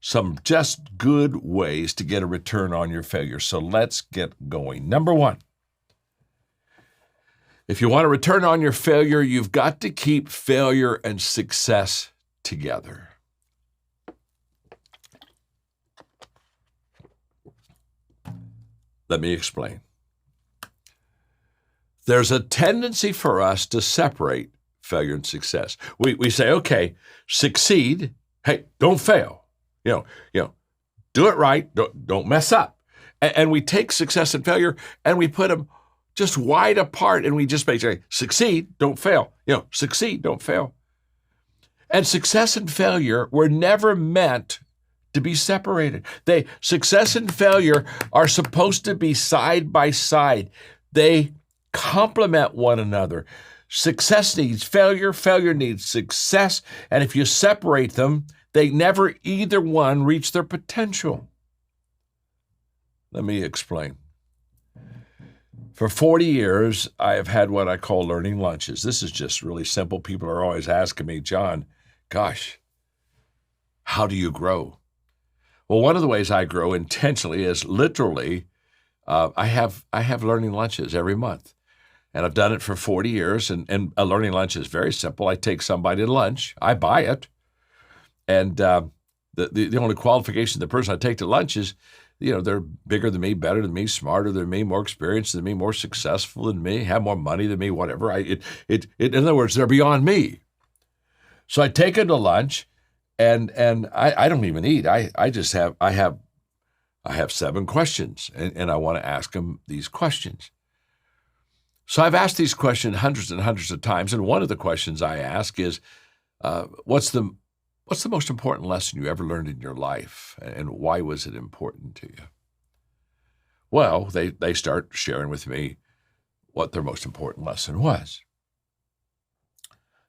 some just good ways to get a return on your failure. So let's get going. Number one, if you want to return on your failure, you've got to keep failure and success together. Let me explain. There's a tendency for us to separate failure and success. We say, okay, succeed. Hey, don't fail. You know, do it right. Don't mess up. And we take success and failure and we put them just wide apart, and we just basically succeed, don't fail. Succeed, don't fail. And success and failure were never meant to be separated. Success and failure are supposed to be side by side. They complement one another. Success needs failure, failure needs success, and if you separate them, they never either one reach their potential. Let me explain. For 40 years, I have had what I call learning lunches. This is just really simple. People are always asking me, John, gosh, how do you grow? Well, one of the ways I grow intentionally is literally, I have learning lunches every month. And I've done it for 40 years. And a learning lunch is very simple. I take somebody to lunch. I buy it. And the only qualification of the person I take to lunch is, they're bigger than me, better than me, smarter than me, more experienced than me, more successful than me, have more money than me, whatever. In other words, they're beyond me. So I take them to lunch, and I don't even eat. I have 7 questions, and I want to ask them these questions. So I've asked these questions hundreds and hundreds of times, and one of the questions I ask is, what's the most important lesson you ever learned in your life, and why was it important to you? Well, they start sharing with me what their most important lesson was.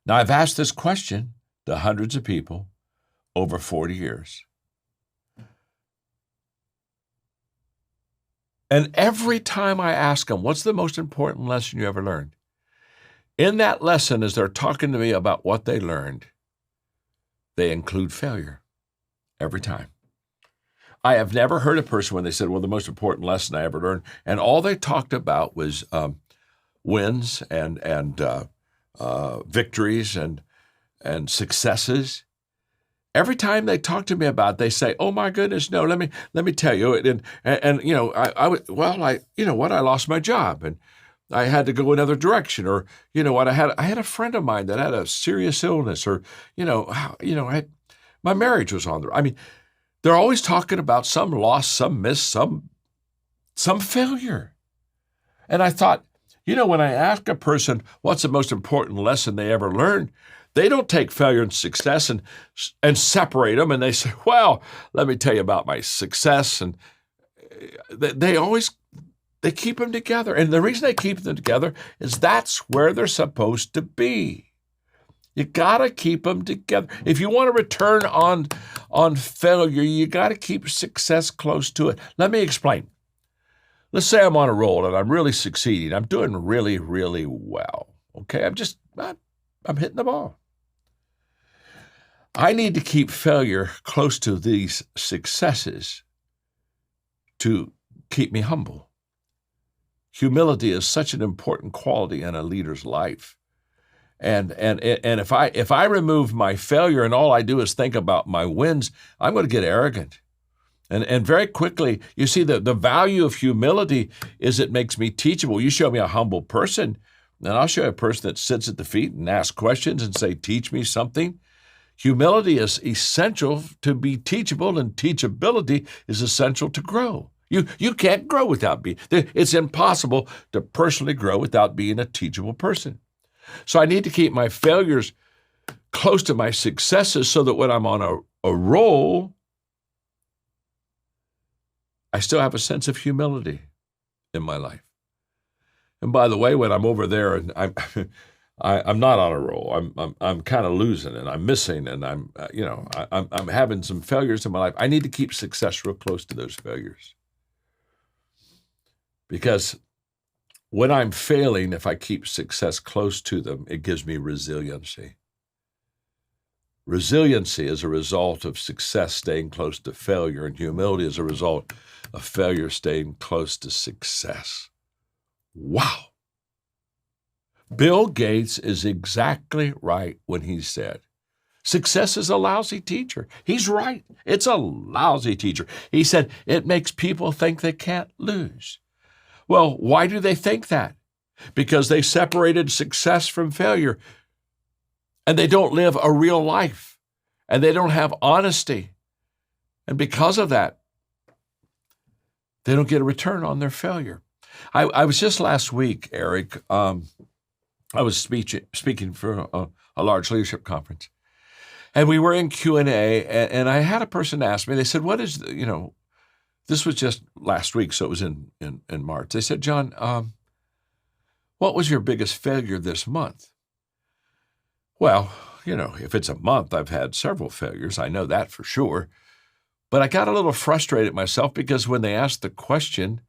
Now, I've asked this question to hundreds of people over 40 years. And every time I ask them, what's the most important lesson you ever learned? In that lesson, as they're talking to me about what they learned, they include failure every time. I have never heard a person when they said, well, the most important lesson I ever learned, and all they talked about was wins and victories and successes. Every time they talk to me about it, they say, "Oh my goodness, no! Let me tell you." I lost my job and I had to go another direction, or I had a friend of mine that had a serious illness, or my marriage was on the. I mean, they're always talking about some loss, some miss, some failure, and I thought, when I ask a person what's the most important lesson they ever learned, they don't take failure and success and separate them, and they say, well, let me tell you about my success. And they keep them together. And the reason they keep them together is that's where they're supposed to be. You got to keep them together. If you want to return on failure, you got to keep success close to it. Let me explain. Let's say I'm on a roll and I'm really succeeding. I'm doing really, really well. Okay, I'm hitting the ball. I need to keep failure close to these successes to keep me humble. Humility is such an important quality in a leader's life. And if I remove my failure and all I do is think about my wins, I'm going to get arrogant. And very quickly, you see the value of humility is it makes me teachable. You show me a humble person, and I'll show you a person that sits at the feet and asks questions and say, teach me something. Humility is essential to be teachable, and teachability is essential to grow. You can't grow without being. It's impossible to personally grow without being a teachable person. So I need to keep my failures close to my successes so that when I'm on a roll, I still have a sense of humility in my life. And by the way, when I'm over there and I'm not on a roll, I'm kind of losing and I'm missing and I'm having some failures in my life. I need to keep success real close to those failures. Because when I'm failing, if I keep success close to them, it gives me resiliency. Resiliency is a result of success staying close to failure, and humility is a result of failure staying close to success. Wow. Bill Gates is exactly right when he said, success is a lousy teacher. He's right. It's a lousy teacher. He said, it makes people think they can't lose. Well, why do they think that? Because they separated success from failure, and they don't live a real life, and they don't have honesty. And because of that, they don't get a return on their failure. I was just last week, Eric, I was speaking for a large leadership conference, and we were in Q&A, and I had a person ask me, they said, what is, this was just last week, so it was in March. They said, John, what was your biggest failure this month? Well, if it's a month, I've had several failures. I know that for sure. But I got a little frustrated myself because when they asked the question,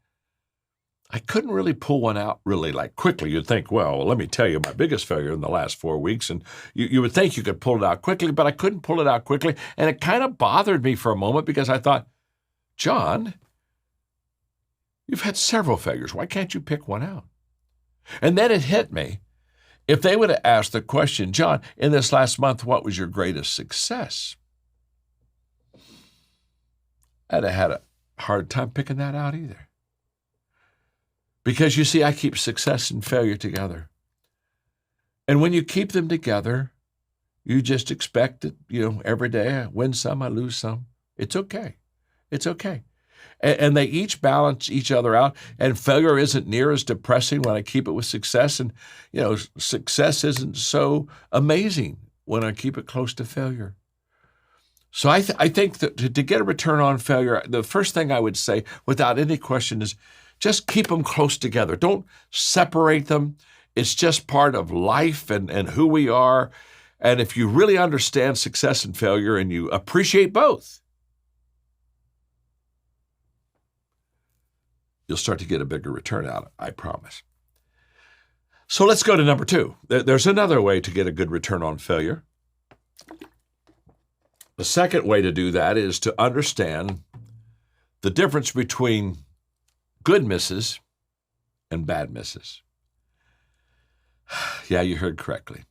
I couldn't really pull one out really quickly. You'd think, well, let me tell you my biggest failure in the last 4 weeks. And you would think you could pull it out quickly, but I couldn't pull it out quickly. And it kind of bothered me for a moment because I thought, John, you've had several failures. Why can't you pick one out? And then it hit me. If they would have asked the question, John, in this last month, what was your greatest success? I'd have had a hard time picking that out either. Because you see, I keep success and failure together. And when you keep them together, you just expect that, every day I win some, I lose some. It's okay. It's okay. And they each balance each other out. And failure isn't near as depressing when I keep it with success. And, success isn't so amazing when I keep it close to failure. So I think that to get a return on failure, the first thing I would say without any question is just keep them close together. Don't separate them. It's just part of life and who we are. And if you really understand success and failure and you appreciate both, you'll start to get a bigger return out of it, I promise. So let's go to number 2. There's another way to get a good return on failure. The second way to do that is to understand the difference between good misses and bad misses. Yeah, you heard correctly.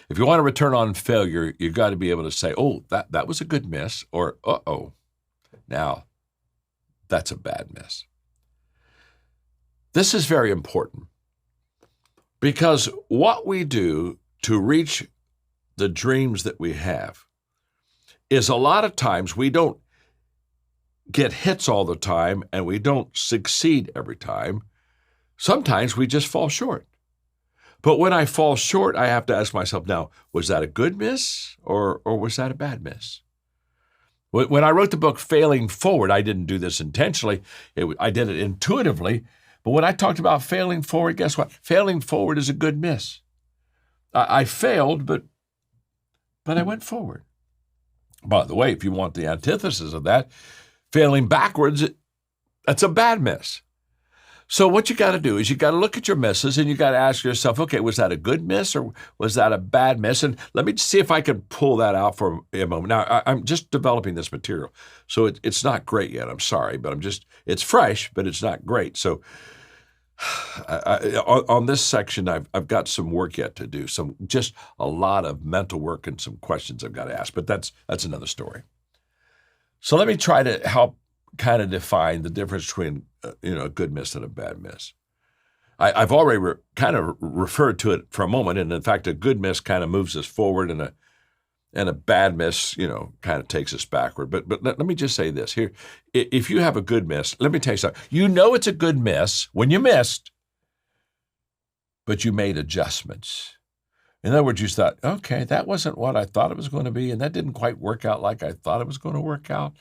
If you want to return on failure, you've got to be able to say, oh, that was a good miss, or uh-oh, now that's a bad miss. This is very important because what we do to reach the dreams that we have is a lot of times we don't get hits all the time and we don't succeed every time. Sometimes we just fall short. But when I fall short, I have to ask myself, now, was that a good miss or was that a bad miss? When I wrote the book Failing Forward, I didn't do this intentionally. I did it intuitively. But when I talked about failing forward, guess what? Failing forward is a good miss. I failed, but I went forward. By the way, if you want the antithesis of that, failing backwards, that's a bad miss. So what you got to do is you got to look at your misses and you got to ask yourself, okay, was that a good miss or was that a bad miss? And let me see if I can pull that out for a moment. Now, I'm just developing this material, so it's not great yet. I'm sorry, but it's fresh, but it's not great. So on this section, I've got some work yet to do, just a lot of mental work and some questions I've got to ask, but that's another story. So let me try to help kind of define the difference between a good miss and a bad miss. I've already kind of referred to it for a moment, and in fact, a good miss kind of moves us forward, and a bad miss, kind of takes us backward. But let me just say this here: if you have a good miss, let me tell you something. It's a good miss when you missed, but you made adjustments. In other words, you thought, okay, that wasn't what I thought it was going to be, and that didn't quite work out like I thought it was going to work out.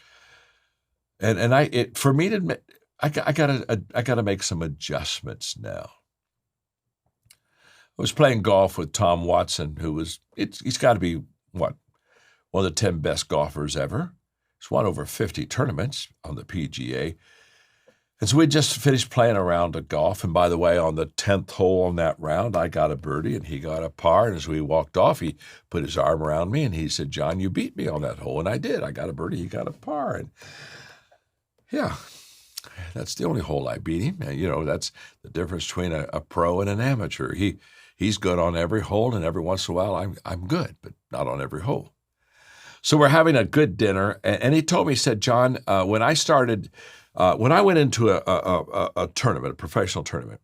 And for me to admit, I gotta make some adjustments now. I was playing golf with Tom Watson, he's got to be one of the 10 best golfers ever. He's won over 50 tournaments on the PGA. And so we just finished playing a round of golf. And by the way, on the 10th hole on that round, I got a birdie and he got a par. And as we walked off, he put his arm around me and he said, "John, you beat me on that hole." And I did. I got a birdie, he got a par. And yeah, that's the only hole I beat him. And, that's the difference between a pro and an amateur. He's good on every hole, and every once in a while I'm good, but not on every hole. So we're having a good dinner, and he told me, he said, "John, when I went into a tournament, a professional tournament,"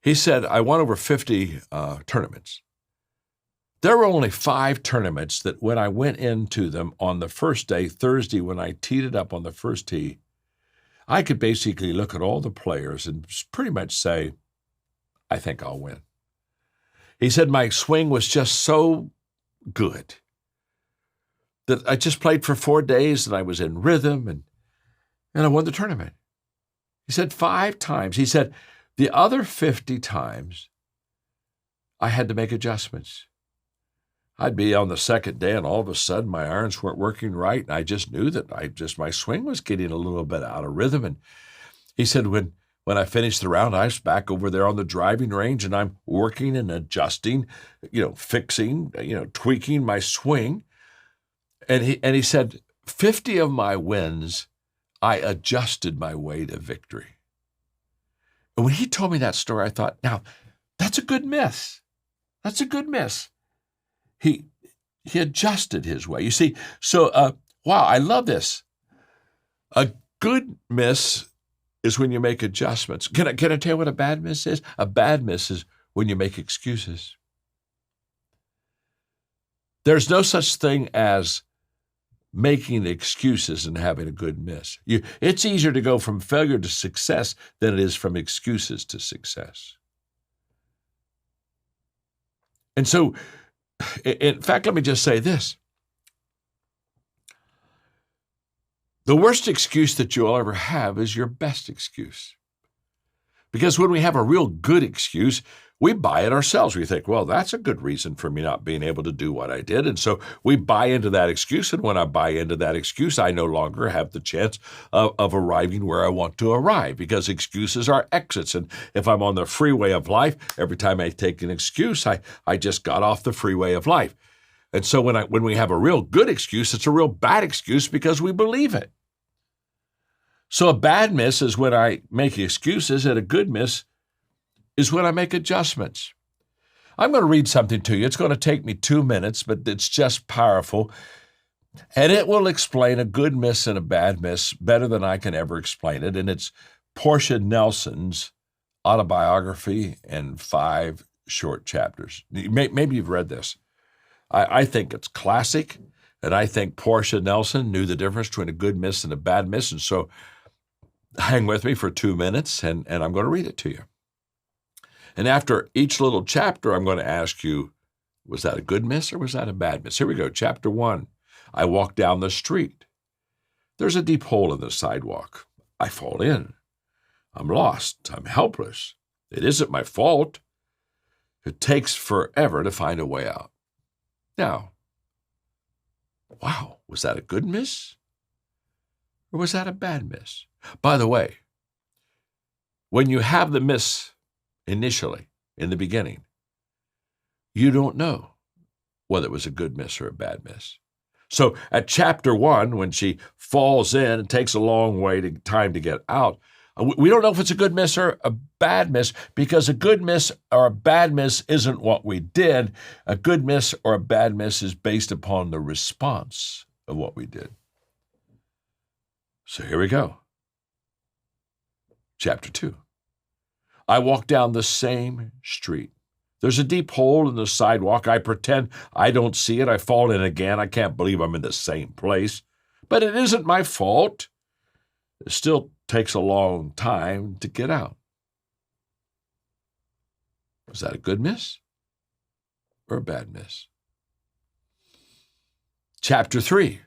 he said, "I won over 50 tournaments. There were only 5 tournaments that when I went into them on the first day, Thursday, when I teed it up on the first tee, I could basically look at all the players and pretty much say, I think I'll win." He said, "My swing was just so good that I just played for 4 days and I was in rhythm and I won the tournament." He said 5 times. He said, the other 50 times I had to make adjustments. I'd be on the second day and all of a sudden my irons weren't working right. And I just knew that my swing was getting a little bit out of rhythm. And he said, when I finished the round, I was back over there on the driving range and I'm working and adjusting, fixing, tweaking my swing. And he said, 50 of my wins, I adjusted my way to victory. And when he told me that story, I thought, now, that's a good miss. That's a good miss. He adjusted his way. You see, so, wow, I love this. A good miss is when you make adjustments. Can I tell you what a bad miss is? A bad miss is when you make excuses. There's no such thing as making excuses and having a good miss. It's easier to go from failure to success than it is from excuses to success. And so, in fact, let me just say this. The worst excuse that you'll ever have is your best excuse. Because when we have a real good excuse, we buy it ourselves. We think, well, that's a good reason for me not being able to do what I did. And so we buy into that excuse. And when I buy into that excuse, I no longer have the chance of arriving where I want to arrive, because excuses are exits. And if I'm on the freeway of life, every time I take an excuse, I just got off the freeway of life. And so when we have a real good excuse, it's a real bad excuse because we believe it. So a bad miss is when I make excuses, and a good miss is when I make adjustments. I'm going to read something to you. It's going to take me 2 minutes, but it's just powerful. And it will explain a good miss and a bad miss better than I can ever explain it. And it's Portia Nelson's autobiography in 5 short chapters. Maybe you've read this. I think it's classic, and I think Portia Nelson knew the difference between a good miss and a bad miss. And so hang with me for 2 minutes, and I'm going to read it to you. And after each little chapter, I'm going to ask you, was that a good miss or was that a bad miss? Here we go. Chapter 1. I walk down the street. There's a deep hole in the sidewalk. I fall in. I'm lost. I'm helpless. It isn't my fault. It takes forever to find a way out. Now, wow, was that a good miss or was that a bad miss? By the way, when you have the miss initially, in the beginning, you don't know whether it was a good miss or a bad miss. So at chapter 1, when she falls in, it takes a long time to get out. We don't know if it's a good miss or a bad miss, because a good miss or a bad miss isn't what we did. A good miss or a bad miss is based upon the response of what we did. So here we go. Chapter 2. I walk down the same street. There's a deep hole in the sidewalk. I pretend I don't see it. I fall in again. I can't believe I'm in the same place. But it isn't my fault. It still takes a long time to get out. Was that a good miss or a bad miss? Chapter 3.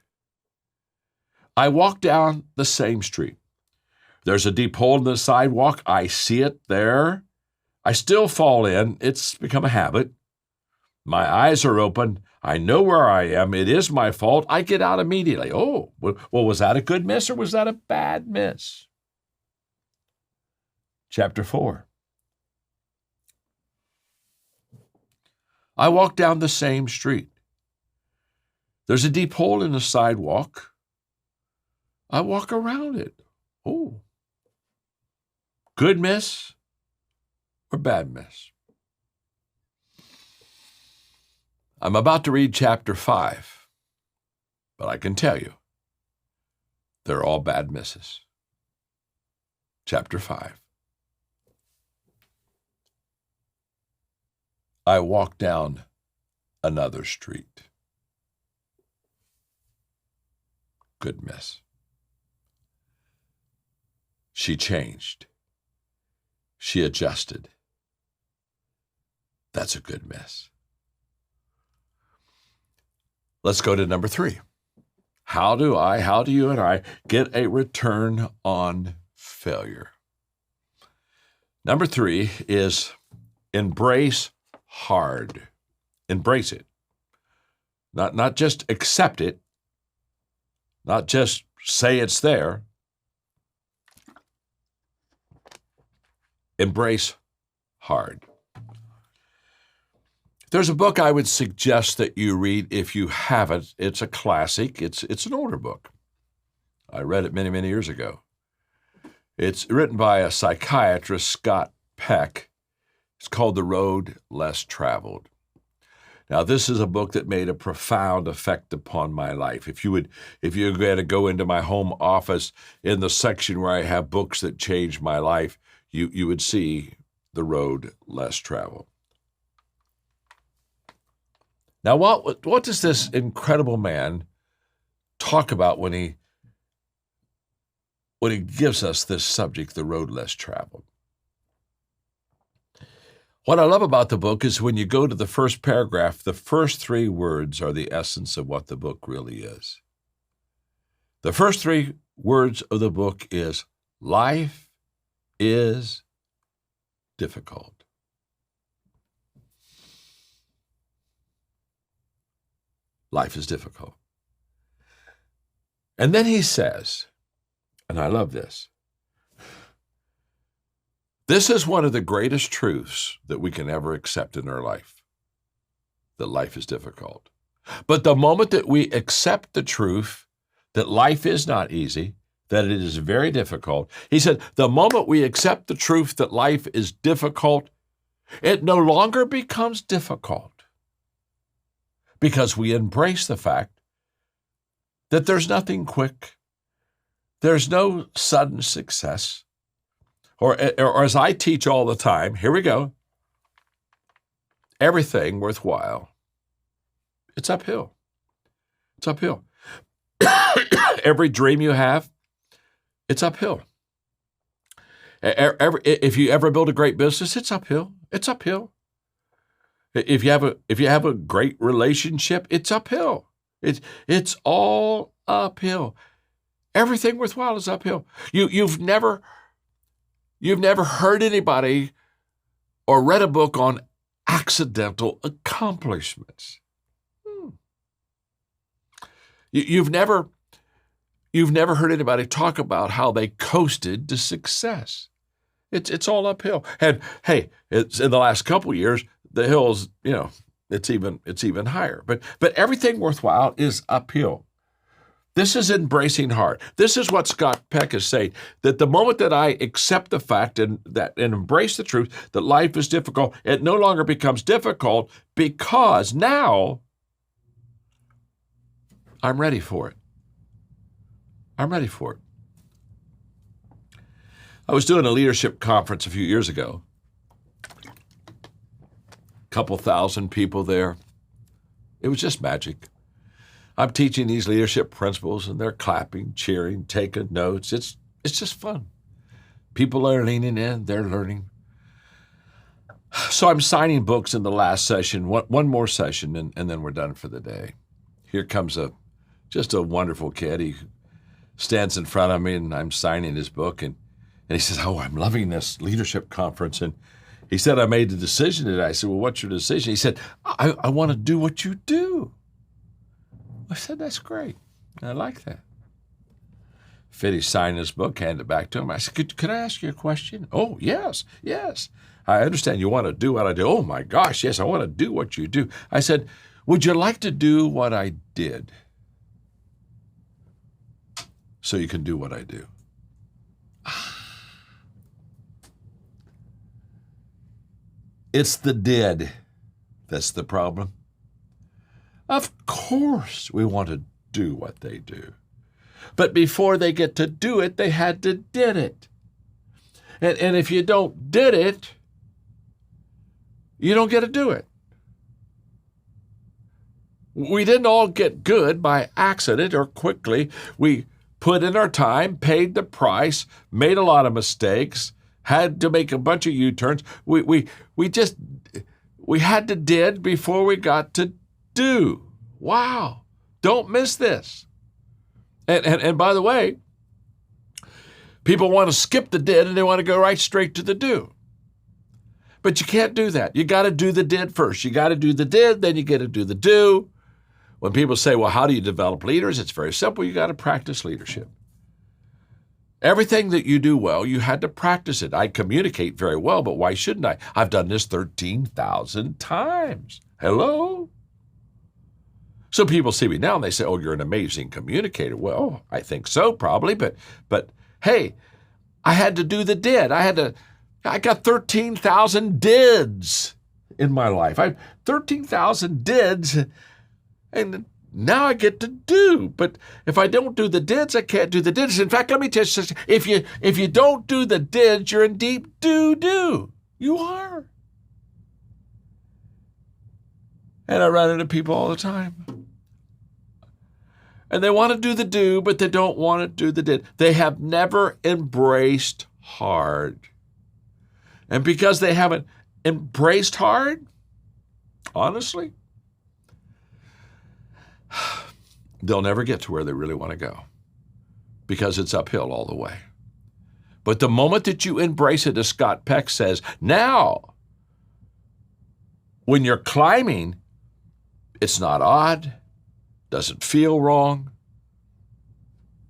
I walk down the same street. There's a deep hole in the sidewalk. I see it there. I still fall in. It's become a habit. My eyes are open. I know where I am. It is my fault. I get out immediately. Oh, well, was that a good miss or was that a bad miss? Chapter 4. I walk down the same street. There's a deep hole in the sidewalk. I walk around it. Oh. Good miss or bad miss? I'm about to read chapter 5, but I can tell you, they're all bad misses. Chapter 5. I walk down another street. Good miss. She changed. She adjusted. That's a good miss. Let's go to number 3. How do you and I get a return on failure? Number 3 is embrace hard. Embrace it. Not just accept it. Not just say it's there. Embrace hard. There's a book I would suggest that you read if you haven't. It's a classic. It's an older book. I read it many, many years ago. It's written by a psychiatrist, Scott Peck. It's called The Road Less Traveled. Now, this is a book that made a profound effect upon my life. If you were going to go into my home office in the section where I have books that changed my life, you would see The Road Less Traveled. Now, what does this incredible man talk about when he gives us this subject, The Road Less Traveled? What I love about the book is when you go to the first paragraph, the first 3 words are the essence of what the book really is. The first 3 words of the book is, life is difficult. Life is difficult. And then he says, and I love this, this is one of the greatest truths that we can ever accept in our life, that life is difficult. But the moment that we accept the truth that life is not easy, that it is very difficult, he said, the moment we accept the truth that life is difficult, it no longer becomes difficult because we embrace the fact that there's nothing quick, there's no sudden success. Or as I teach all the time, here we go, everything worthwhile, it's uphill. It's uphill. Every dream you have, it's uphill. If you ever build a great business, it's uphill. It's uphill. If you have a great relationship, it's uphill. It's all uphill. Everything worthwhile is uphill. You've never heard anybody or read a book on accidental accomplishments. You've never heard anybody talk about how they coasted to success. It's all uphill. And hey, it's in the last couple of years, the hills, it's even higher. But everything worthwhile is uphill. This is embracing hard. This is what Scott Peck is saying, that the moment that I accept the fact and embrace the truth that life is difficult, it no longer becomes difficult because now I'm ready for it. I'm ready for it. I was doing a leadership conference a few years ago. A couple thousand people there. It was just magic. I'm teaching these leadership principles, and they're clapping, cheering, taking notes. It's just fun. People are leaning in. They're learning. So I'm signing books in the last session, one more session, and then we're done for the day. Here comes just a wonderful kid. He stands in front of me, and I'm signing his book, and he says, "Oh, I'm loving this leadership conference." And he said, "I made the decision today." I said, "Well, what's your decision?" He said, I want to do what you do." I said, "That's great. I like that." Finished signing his book, handed it back to him. I said, could I ask you a question? Oh, yes. I understand you want to do what I do. Oh, my gosh, yes, I want to do what you do. I said, would you like to do what I did so you can do what I do? It's the did that's the problem. Of course we want to do what they do. But before they get to do it, they had to did it. And if you don't did it, you don't get to do it. We didn't all get good by accident or quickly. We put in our time, paid the price, made a lot of mistakes, had to make a bunch of U-turns. We had to did before we got to do. Wow. Don't miss this. And by the way, people want to skip the did and they want to go right straight to the do. But you can't do that. You got to do the did first. You got to do the did, then you get to do the do. When people say, well, how do you develop leaders? It's very simple. You got to practice leadership. Everything that you do well, you had to practice it. I communicate very well, but why shouldn't I? I've done this 13,000 times. Hello? So people see me now and they say, oh, you're an amazing communicator. Well, I think so, probably, but hey, I had to do the did. I got 13,000 dids in my life. 13,000 dids, and now I get to do. But if I don't do the dids, I can't do the dids. In fact, let me tell you something. If you don't do the dids, you're in deep do. You are. And I run into people all the time. And they want to do the do, but they don't want to do the did. They have never embraced hard. And because they haven't embraced hard, honestly, they'll never get to where they really want to go because it's uphill all the way. But the moment that you embrace it, as Scott Peck says, now, when you're climbing, it's not odd, doesn't feel wrong.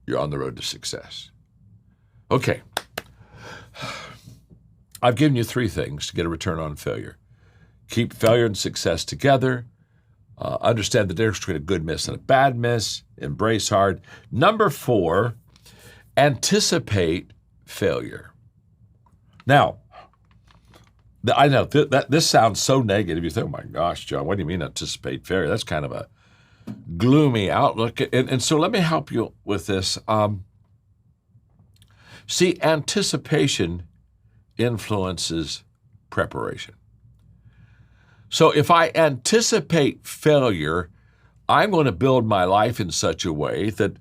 You're on the road to success. Okay. I've given you 3 things to get a return on failure. Keep failure and success together. Understand the difference between a good miss and a bad miss. Embrace hard. Number 4, anticipate failure. Now, I know that this sounds so negative. You think, oh my gosh, John, what do you mean anticipate failure? That's kind of a gloomy outlook. And so let me help you with this. See, anticipation influences preparation. So if I anticipate failure, I'm going to build my life in such a way that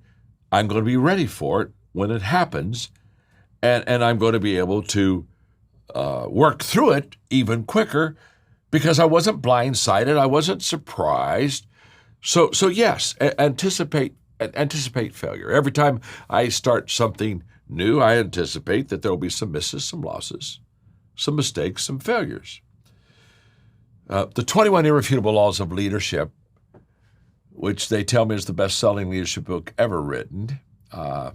I'm going to be ready for it when it happens, and I'm going to be able to work through it even quicker because I wasn't blindsided, I wasn't surprised. So yes, anticipate failure. Every time I start something new, I anticipate that there will be some misses, some losses, some mistakes, some failures. The 21 Irrefutable Laws of Leadership, which they tell me is the best-selling leadership book ever written. I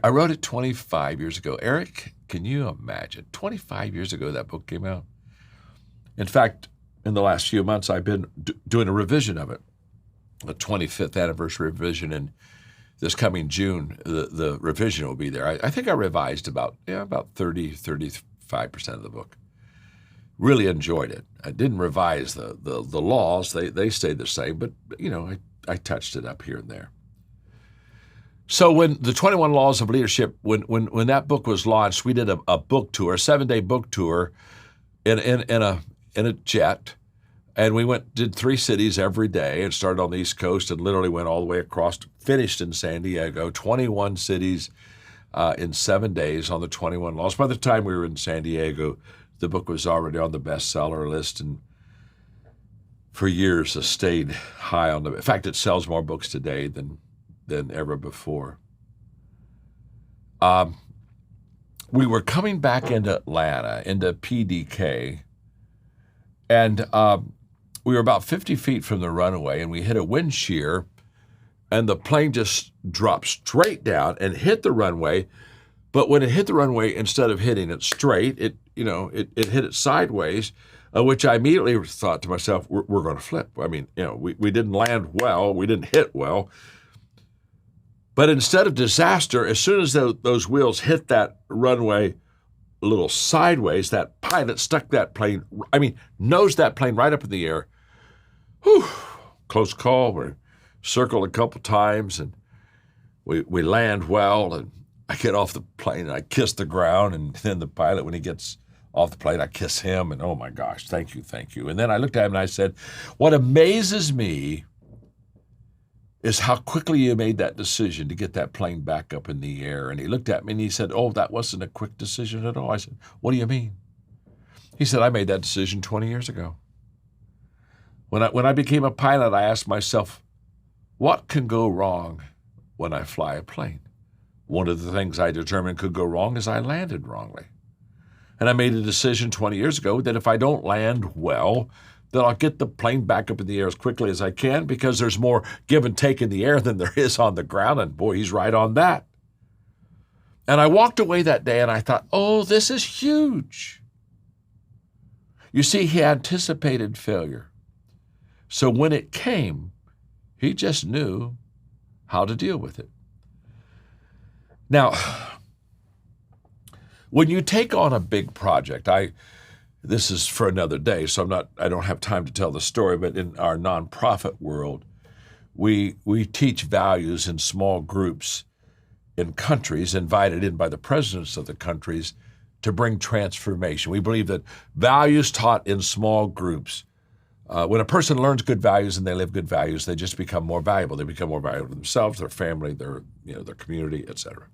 wrote it 25 years ago. Eric, can you imagine? 25 years ago that book came out. In fact, in the last few months, I've been doing a revision of it, a 25th anniversary revision, and this coming June, the revision will be there. I think I revised about 35% of the book. Really enjoyed it. I didn't revise the laws. They stayed the same, but I touched it up here and there. So when the 21 Laws of Leadership, when that book was launched, we did a book tour, a 7-day book tour in a jet. And we did 3 cities every day and started on the East Coast and literally went all the way across, finished in San Diego, 21 cities in 7 days on the 21 laws. By the time we were in San Diego, the book was already on the bestseller list, and for years it stayed high on in fact, it sells more books today than ever before. We were coming back into Atlanta, into PDK, and we were about 50 feet from the runway, and we hit a wind shear, and the plane just dropped straight down and hit the runway. But when it hit the runway, instead of hitting it straight, it hit it sideways, which I immediately thought to myself, we're going to flip. I mean, we didn't land well, we didn't hit well. But instead of disaster, as soon as those wheels hit that runway a little sideways, that pilot stuck that plane, nosed that plane right up in the air. Whew, close call. We circled a couple times, and we land well, and I get off the plane, and I kiss the ground, and then the pilot, when he gets off the plane, I kiss him, and oh my gosh, thank you. And then I looked at him and I said, what amazes me is how quickly you made that decision to get that plane back up in the air. And he looked at me and he said, oh, that wasn't a quick decision at all. I said, what do you mean? He said, I made that decision 20 years ago. When I became a pilot, I asked myself, what can go wrong when I fly a plane? One of the things I determined could go wrong is I landed wrongly. And I made a decision 20 years ago that if I don't land well, that I'll get the plane back up in the air as quickly as I can, because there's more give and take in the air than there is on the ground. And boy, he's right on that. And I walked away that day and I thought, oh, this is huge. You see, he anticipated failure. So when it came, he just knew how to deal with it. Now, when you take on a big project, this is for another day, so I don't have time to tell the story, but in our nonprofit world, we teach values in small groups in countries, invited in by the presidents of the countries to bring transformation. We believe that values taught in small groups, when a person learns good values and they live good values, they just become more valuable. They become more valuable to themselves, their family, their community, etc.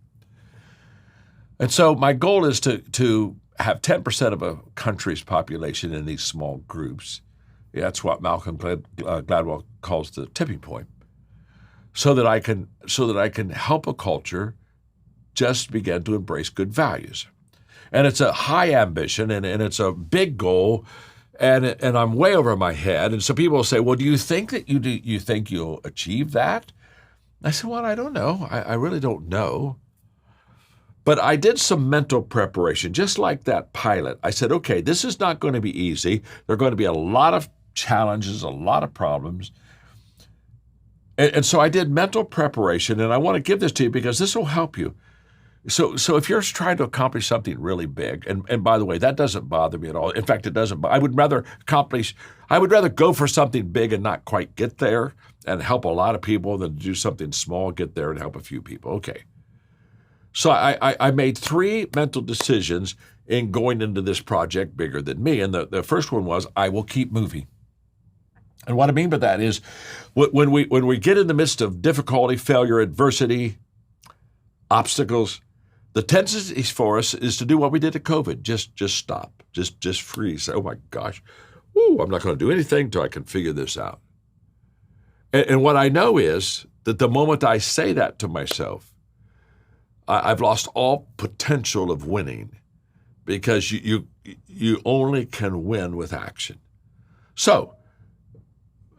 And so my goal is to have 10% of a country's population in these small groups. Yeah, that's what Malcolm Gladwell calls the tipping point. So that I can help a culture just begin to embrace good values. And it's a high ambition and it's a big goal, and I'm way over my head. And so people will say, well, do you think that you think you'll achieve that? I said, well, I don't know. I really don't know. But I did some mental preparation, just like that pilot. I said, okay, this is not going to be easy. There are going to be a lot of challenges, a lot of problems. And so I did mental preparation, and I want to give this to you because this will help you. So if you're trying to accomplish something really big, and by the way, that doesn't bother me at all. In fact, it doesn't. I would rather go for something big and not quite get there and help a lot of people than to do something small, get there and help a few people. Okay. So I made 3 mental decisions in going into this project bigger than me. And the first one was, I will keep moving. And what I mean by that is when we get in the midst of difficulty, failure, adversity, obstacles, the tendency for us is to do what we did at COVID. Just stop, just freeze. Oh my gosh, I'm not going to do anything until I can figure this out. And what I know is that the moment I say that to myself, I've lost all potential of winning, because you only can win with action. So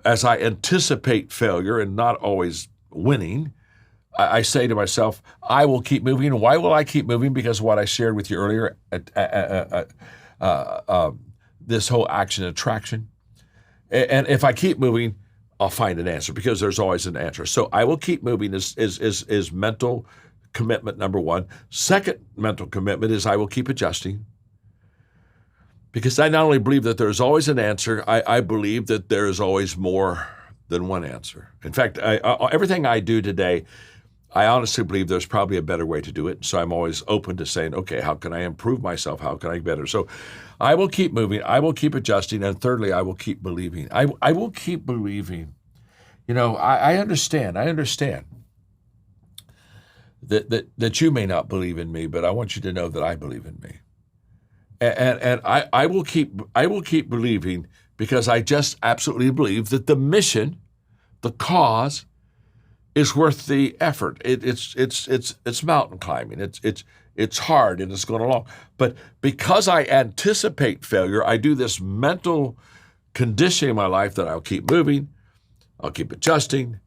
as I anticipate failure and not always winning, I say to myself, I will keep moving. Why will I keep moving? Because of what I shared with you earlier, this whole action attraction. And if I keep moving, I'll find an answer, because there's always an answer. So I will keep moving is mental commitment number 1. Second mental commitment is I will keep adjusting, because I not only believe that there's always an answer, I believe that there is always more than one answer. In fact, everything I do today, I honestly believe there's probably a better way to do it. So I'm always open to saying, okay, how can I improve myself? How can I get better? So I will keep moving. I will keep adjusting. And thirdly, I will keep believing. I will keep believing. I understand that you may not believe in me, but I want you to know that I believe in me. And I will keep believing, because I just absolutely believe that the mission, the cause, is worth the effort. It's mountain climbing. It's hard and it's going along. But because I anticipate failure, I do this mental conditioning in my life that I'll keep moving, I'll keep adjusting,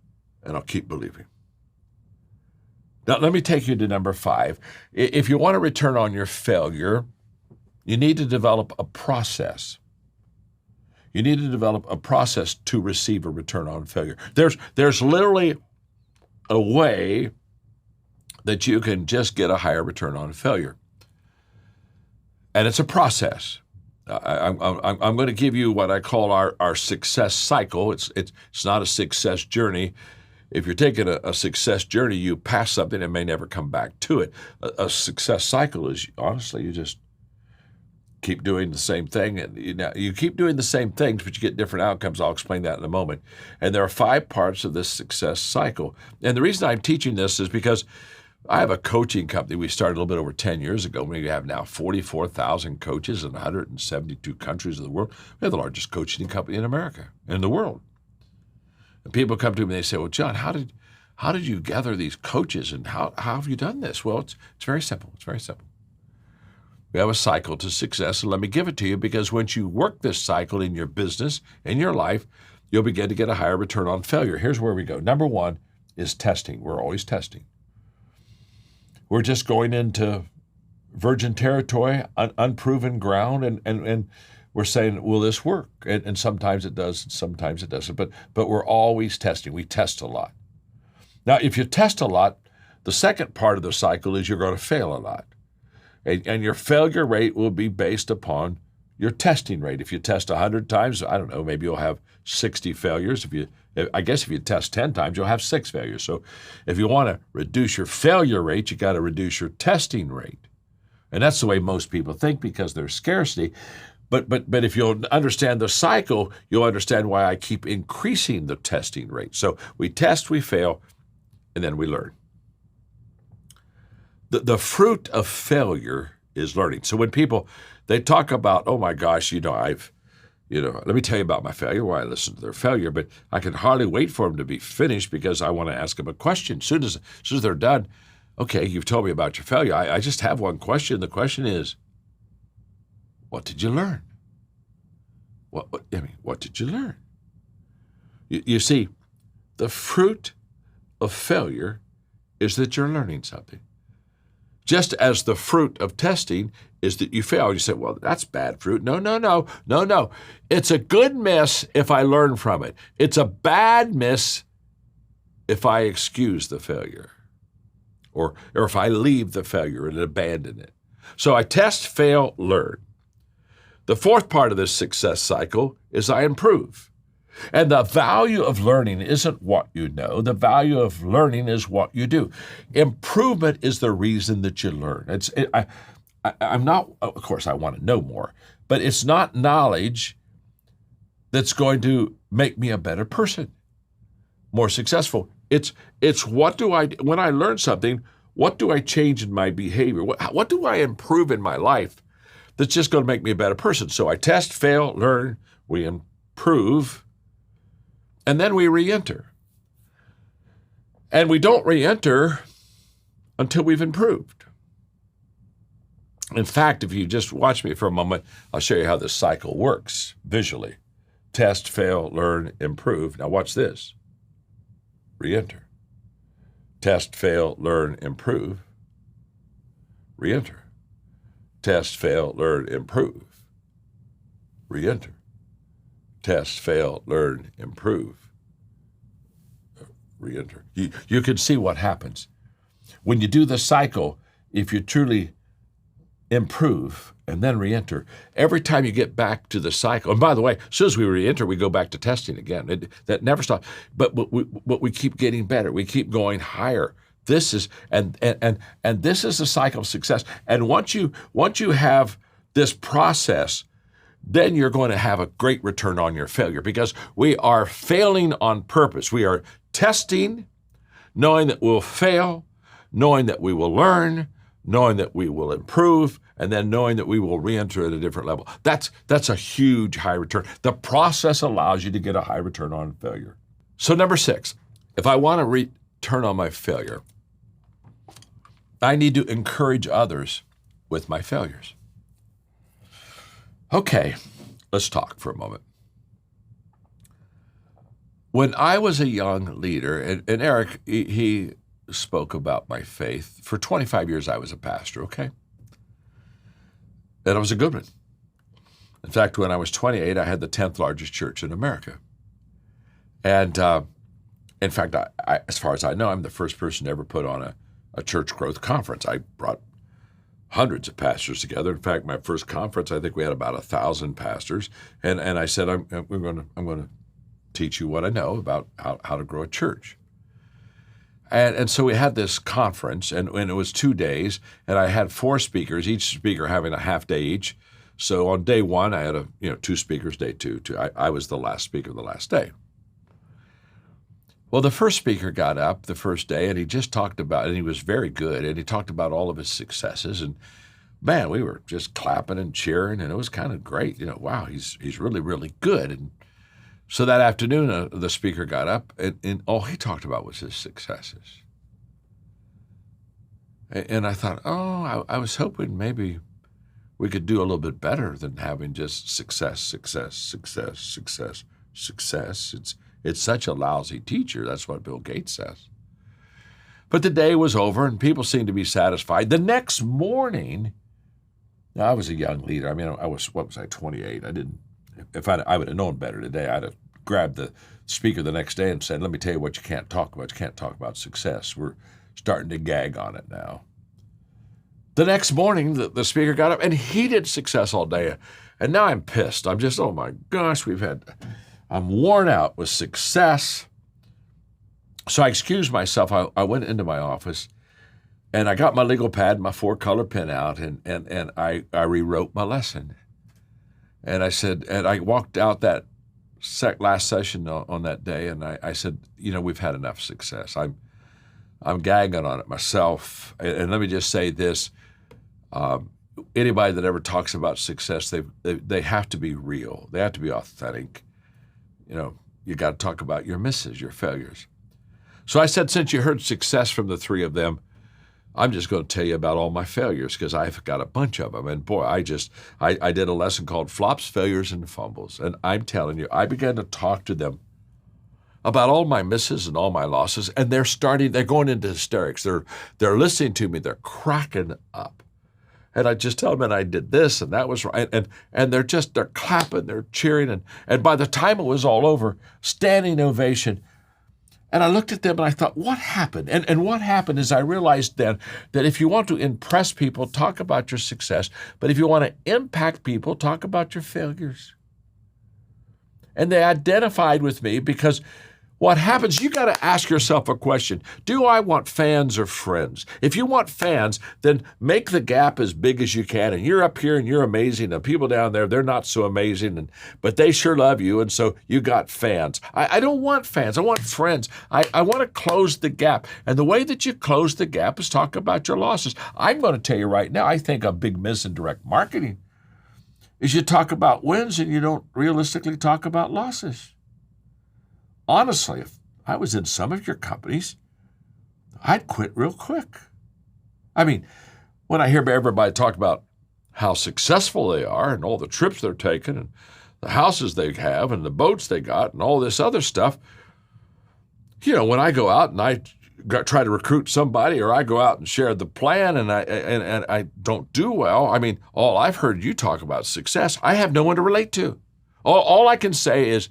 and I'll keep believing. Now, let me take you to number 5. If you want to return on your failure, you need to develop a process. You need to develop a process to receive a return on failure. There's literally a way that you can just get a higher return on failure. And it's a process. I'm going to give you what I call our success cycle. It's not a success journey. If you're taking a success journey, you pass something and may never come back to it. A success cycle is, honestly, you just keep doing the same thing. And you keep doing the same things, but you get different outcomes. I'll explain that in a moment. And there are 5 parts of this success cycle. And the reason I'm teaching this is because I have a coaching company we started a little bit over 10 years ago. We have now 44,000 coaches in 172 countries of the world. We have the largest coaching company in America, in the world. And people come to me and they say, well, John, how did you gather these coaches and how have you done this? Well, it's very simple. It's very simple. We have a cycle to success, and let me give it to you, because once you work this cycle in your business, in your life, you'll begin to get a higher return on failure. Here's where we go. Number 1 is testing. We're always testing. We're just going into virgin territory, unproven ground, and we're saying, will this work? And sometimes it does, and sometimes it doesn't. But we're always testing. We test a lot. Now, if you test a lot, the second part of the cycle is you're going to fail a lot. And your failure rate will be based upon your testing rate. If you test 100 times, I don't know, maybe you'll have 60 failures. I guess if you test 10 times, you'll have 6 failures. So if you want to reduce your failure rate, you got to reduce your testing rate. And that's the way most people think, because there's scarcity. But if you'll understand the cycle, you'll understand why I keep increasing the testing rate. So we test, we fail, and then we learn. The fruit of failure is learning. So when people, they talk about, oh my gosh, let me tell you about my failure, why I listen to their failure, but I can hardly wait for them to be finished because I want to ask them a question. As soon as they're done, okay, you've told me about your failure. I just have one question. The question is, what did you learn? What did you learn? You see, the fruit of failure is that you're learning something. Just as the fruit of testing is that you fail. You say, well, that's bad fruit. No. It's a good miss if I learn from it. It's a bad miss if I excuse the failure or if I leave the failure and abandon it. So I test, fail, learn. The 4th part of this success cycle is I improve. And the value of learning isn't what you know. The value of learning is what you do. Improvement is the reason that you learn. I'm not, of course, I want to know more, but it's not knowledge that's going to make me a better person, more successful. It's when I learn something, what do I change in my behavior? What do I improve in my life that's just going to make me a better person? So I test, fail, learn, we improve, and then we re-enter. And we don't re-enter until we've improved. In fact, if you just watch me for a moment, I'll show you how this cycle works visually. Test, fail, learn, improve. Now watch this. Re-enter. Test, fail, learn, improve. Re-enter. Test, fail, learn, improve. Re-enter. Test, fail, learn, improve. Re-enter. You can see what happens. When you do the cycle, if you truly improve and then re-enter, every time you get back to the cycle, and by the way, as soon as we re-enter, we go back to testing again. That never stops. But we keep getting better. We keep going higher. This is and this is the cycle of success. And once you have this process, then you're going to have a great return on your failure, because we are failing on purpose. We are testing, knowing that we'll fail, knowing that we will learn, knowing that we will improve, and then knowing that we will re-enter at a different level. That's a huge high return. The process allows you to get a high return on failure. So number 6, if I want to return on my failure, I need to encourage others with my failures. Okay, let's talk for a moment. When I was a young leader, and Eric, he spoke about my faith. For 25 years, I was a pastor, okay? And I was a good one. In fact, when I was 28, I had the 10th largest church in America. And in fact, I, as far as I know, I'm the first person to ever put on a church growth conference. I brought hundreds of pastors together. In fact, my first conference, I think we had about 1,000 pastors. And I said, I'm going to teach you what I know about how to grow a church. And so we had this conference, and it was 2 days, and I had 4 speakers, each speaker having a half day each. So on day 1, I had 2 speakers. Day 2, I was the last speaker the last day. Well, the first speaker got up the first day, and he just talked about, and he was very good, and he talked about all of his successes, and man, we were just clapping and cheering, and it was kind of great. Wow, he's really, really good. And so that afternoon, the speaker got up, and all he talked about was his successes. And I thought, I was hoping maybe we could do a little bit better than having just success, success, success, success, success. It's such a lousy teacher. That's what Bill Gates says. But the day was over, and people seemed to be satisfied. The next morning, now I was a young leader. I mean, I was 28? If I would have known better today, I'd have grabbed the speaker the next day and said, let me tell you what you can't talk about. You can't talk about success. We're starting to gag on it now. The next morning, the speaker got up, and he did success all day. And now I'm pissed. I'm just, oh my gosh, I'm worn out with success. So I excused myself. I went into my office, and I got my legal pad and my 4-color pen out, and I rewrote my lesson. And I said, and I walked out that last session on that day, and I said, we've had enough success. I'm gagging on it myself. And let me just say this. Anybody that ever talks about success, they have to be real. They have to be authentic. You got to talk about your misses, your failures. So I said, since you heard success from the 3 of them, I'm just going to tell you about all my failures, because I've got a bunch of them. And boy, I did a lesson called Flops, Failures, and Fumbles. And I'm telling you, I began to talk to them about all my misses and all my losses. And they're going into hysterics. They're listening to me. They're cracking up. And I just tell them, and I did this, and that was right. And they're clapping, they're cheering. And by the time it was all over, standing ovation. And I looked at them and I thought, what happened? And what happened is I realized then that if you want to impress people, talk about your success. But if you want to impact people, talk about your failures. And they identified with me, because what happens, you got to ask yourself a question. Do I want fans or friends? If you want fans, then make the gap as big as you can. And you're up here and you're amazing. And people down there, they're not so amazing, but they sure love you. And so you got fans. I don't want fans. I want friends. I want to close the gap. And the way that you close the gap is talk about your losses. I'm going to tell you right now, I think a big miss in direct marketing is you talk about wins and you don't realistically talk about losses. Honestly, if I was in some of your companies, I'd quit real quick. I mean, when I hear everybody talk about how successful they are and all the trips they're taking and the houses they have and the boats they got and all this other stuff, when I go out and I try to recruit somebody, or I go out and share the plan and I don't do well, I mean, all I've heard you talk about success, I have no one to relate to. All I can say is,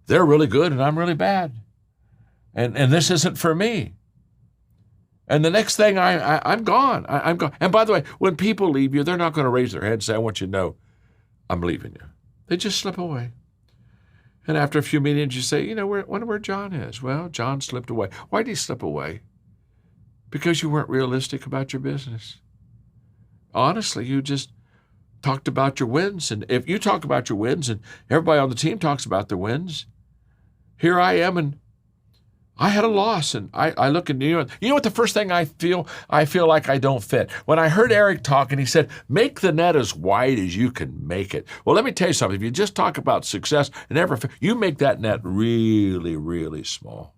they're really good and I'm really bad. And this isn't for me. And the next thing, I'm gone. I'm gone. And by the way, when people leave you, they're not going to raise their hand and say, I want you to know I'm leaving you. They just slip away. And after a few meetings, you say, wonder where John is. Well, John slipped away. Why did he slip away? Because you weren't realistic about your business. Honestly, you just talked about your wins. And if you talk about your wins and everybody on the team talks about their wins, here I am, and I had a loss, and I look and you know what the first thing I feel? I feel like I don't fit. When I heard Eric talk, and he said, make the net as wide as you can make it. Well, let me tell you something. If you just talk about success and you make that net really, really small.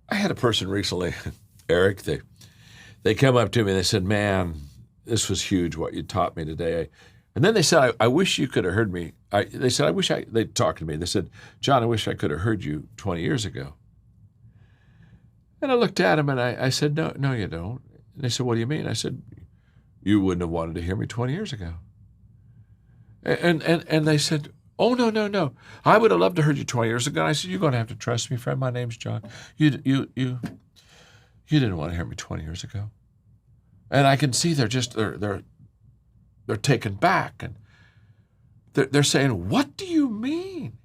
I had a person recently, Eric, they came up to me and they said, man, this was huge what you taught me today. And then they said, I wish you could have heard me. They talked to me. They said, John, I wish I could have heard you 20 years ago. And I looked at him and I said, no, you don't. And they said, what do you mean? I said, you wouldn't have wanted to hear me 20 years ago. And they said, oh, no. I would have loved to heard you 20 years ago. And I said, you're going to have to trust me, friend. My name's John. You didn't want to hear me 20 years ago. And I can see they're taken back. And they're saying, what do you mean?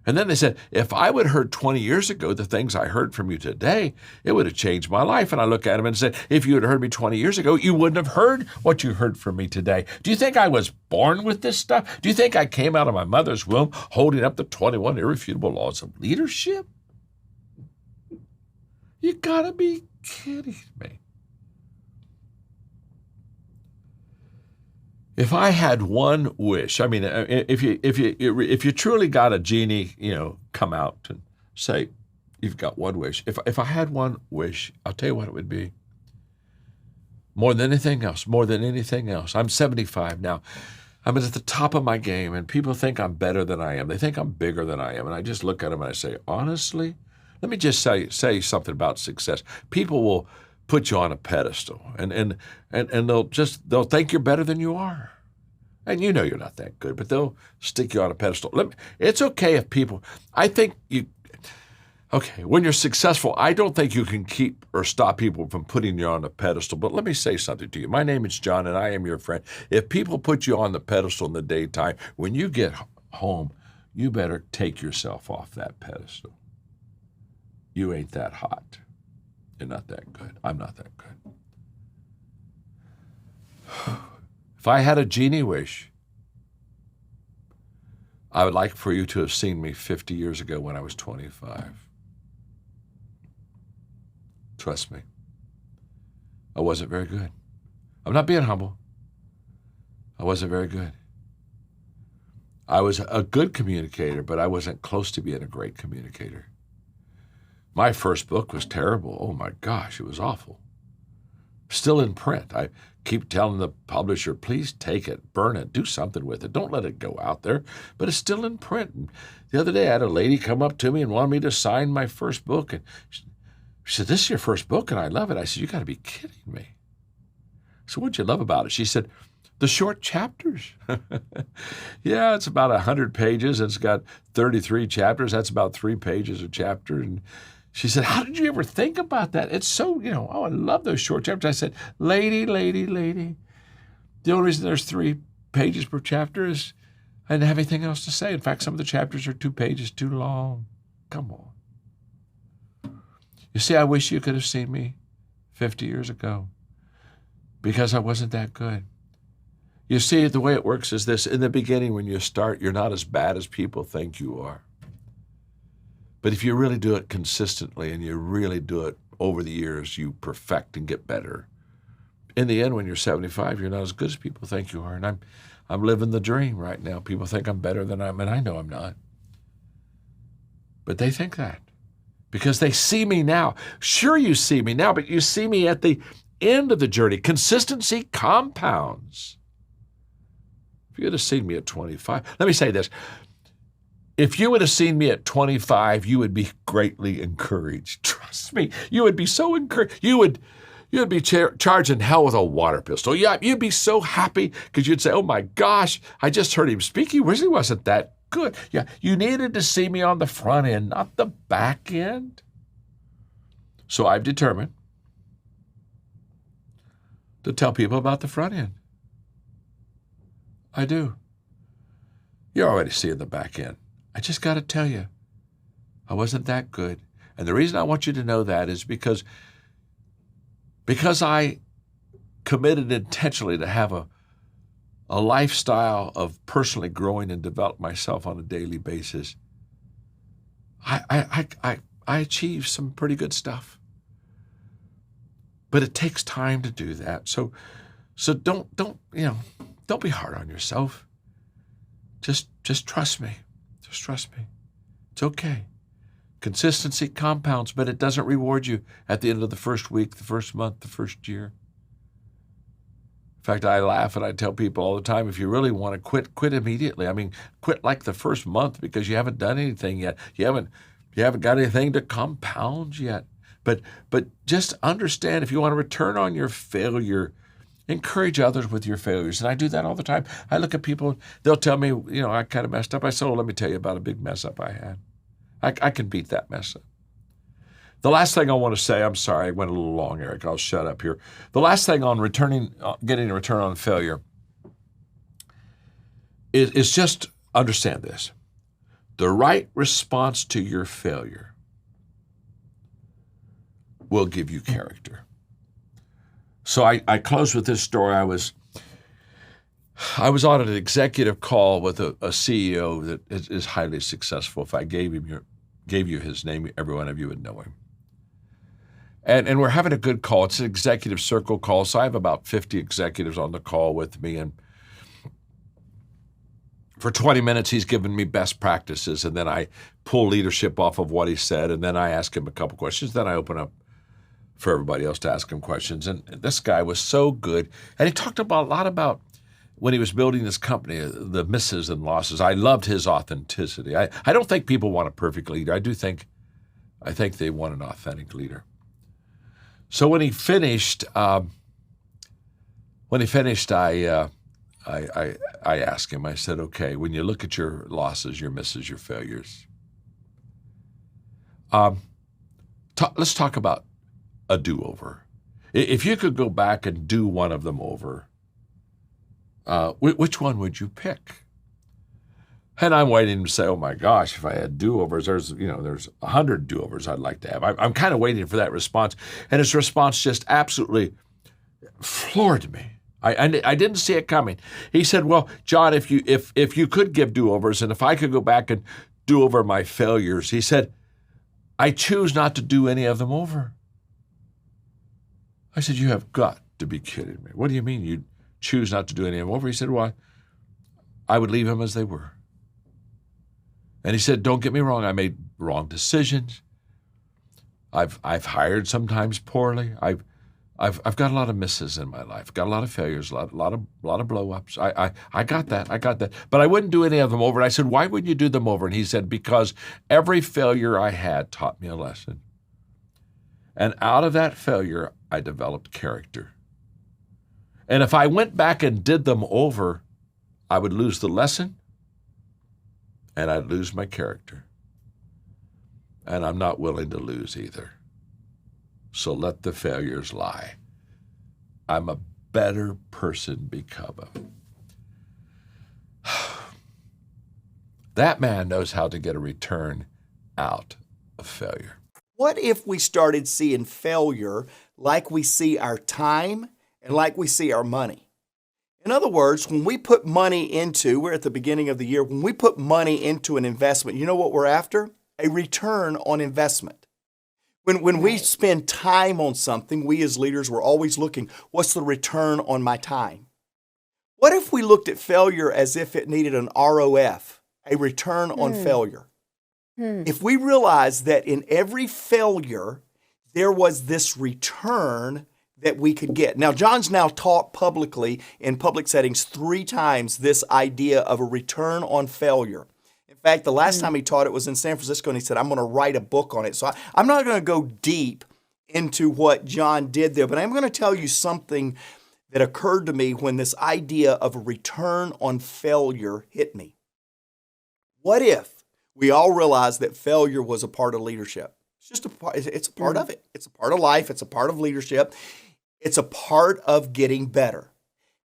And then they said, if I would have heard 20 years ago the things I heard from you today, it would have changed my life. And I look at them and said, if you had heard me 20 years ago, you wouldn't have heard what you heard from me today. Do you think I was born with this stuff? Do you think I came out of my mother's womb holding up the 21 irrefutable laws of leadership? You gotta be kidding me. If I had one wish, I mean, if you truly got a genie, come out and say, you've got one wish. If I had one wish, I'll tell you what it would be. More than anything else. I'm 75 now. I'm at the top of my game, and people think I'm better than I am. They think I'm bigger than I am, and I just look at them and I say, honestly, let me just say something about success. People will put you on a pedestal, and they'll think you're better than you are. And you know you're not that good, but they'll stick you on a pedestal. It's okay if people, when you're successful, I don't think you can keep or stop people from putting you on a pedestal. But let me say something to you. My name is John, and I am your friend. If people put you on the pedestal in the daytime, when you get home, you better take yourself off that pedestal. You ain't that hot. You're not that good. I'm not that good. If I had a genie wish, I would like for you to have seen me 50 years ago when I was 25. Trust me. I wasn't very good. I'm not being humble. I wasn't very good. I was a good communicator, but I wasn't close to being a great communicator. My first book was terrible. Oh my gosh, it was awful. Still in print. I keep telling the publisher, please take it, burn it, do something with it. Don't let it go out there. But it's still in print. And the other day I had a lady come up to me and wanted me to sign my first book. And she said, this is your first book and I love it. I said, you got to be kidding me. So what'd you love about it? She said, the short chapters. Yeah, it's about 100 pages. It's got 33 chapters. That's about 3 pages a chapter. And she said, how did you ever think about that? It's so, I love those short chapters. I said, lady. The only reason there's 3 pages per chapter is I didn't have anything else to say. In fact, some of the chapters are 2 pages too long. Come on. You see, I wish you could have seen me 50 years ago because I wasn't that good. You see, the way it works is this. In the beginning, when you start, you're not as bad as people think you are. But if you really do it consistently and you really do it over the years, you perfect and get better. In the end, when you're 75, you're not as good as people think you are. And I'm living the dream right now. People think I'm better than I am, and I know I'm not. But they think that because they see me now. Sure, you see me now, but you see me at the end of the journey. Consistency compounds. If you would have seen me at 25, let me say this. If you would have seen me at 25, you would be greatly encouraged. Trust me, you would be so encouraged. You would be charging hell with a water pistol. Yeah, you'd be so happy because you'd say, oh my gosh, I just heard him speak. He really wasn't that good. Yeah, you needed to see me on the front end, not the back end. So I've determined to tell people about the front end. I do. You're already seeing the back end. I just got to tell you, I wasn't that good. And the reason I want you to know that is because I committed intentionally to have a lifestyle of personally growing and develop myself on a daily basis. I achieved some pretty good stuff. But it takes time to do that. So don't be hard on yourself. Just trust me. Just trust me. It's okay. Consistency compounds, but it doesn't reward you at the end of the first week, the first month, the first year. fact, I laugh and I tell people all the time, if you really want to quit, quit immediately. I mean, quit like the first month because you haven't done anything yet. You haven't got anything to compound yet. But just understand, if you want to return on your failure, encourage others with your failures. And I do that all the time. I look at people, they'll tell me, I kind of messed up. I say, let me tell you about a big mess up I had. I can beat that mess up. The last thing I want to say, I'm sorry, I went a little long, Eric. I'll shut up here. The last thing on getting a return on failure is just understand this. The right response to your failure will give you character. So I close with this story. I was on an executive call with a CEO that is highly successful. If I gave you his name, every one of you would know him. And we're having a good call. It's an executive circle call, so I have about 50 executives on the call with me. And for 20 minutes, he's given me best practices, and then I pull leadership off of what he said, and then I ask him a couple questions. Then I open up for everybody else to ask him questions. And this guy was so good. And he talked a lot about when he was building this company, the misses and losses. I loved his authenticity. I don't think people want a perfect leader. I think they want an authentic leader. So when he finished, I asked him, I said, okay, when you look at your losses, your misses, your failures, let's talk about a do-over. If you could go back and do one of them over, which one would you pick? And I'm waiting to say, oh my gosh, if I had do-overs, there's 100 do-overs I'd like to have. I'm kind of waiting for that response. And his response just absolutely floored me. I didn't see it coming. He said, well, John, if you could give do-overs and if I could go back and do over my failures, he said, I choose not to do any of them over. I said, you have got to be kidding me. What do you mean you choose not to do any of them over? He said, well, I would leave them as they were. And he said, don't get me wrong, I made wrong decisions. I've hired sometimes poorly. I've got a lot of misses in my life, got a lot of failures, a lot of blow-ups. I got that. But I wouldn't do any of them over. And I said, why wouldn't you do them over? And he said, because every failure I had taught me a lesson. And out of that failure, I developed character. And if I went back and did them over, I would lose the lesson and I'd lose my character. And I'm not willing to lose either. So let the failures lie. I'm a better person because of it. That man knows how to get a return out of failure. What if we started seeing failure like we see our time and like we see our money? In other words, when we put money into, we're at the beginning of the year, when we put money into an investment, you know what we're after? A return on investment. When we spend time on something, we as leaders, we're always looking, what's the return on my time? What if we looked at failure as if it needed an ROF, a return on failure? If we realized that in every failure, there was this return that we could get. Now, John's now taught publicly in public settings 3 times this idea of a return on failure. In fact, the last time he taught it was in San Francisco, and he said, I'm going to write a book on it. So I'm not going to go deep into what John did there, but I'm going to tell you something that occurred to me when this idea of a return on failure hit me. What if we all realized that failure was a part of leadership? It's just it's a part of it. It's a part of life. It's a part of leadership. It's a part of getting better.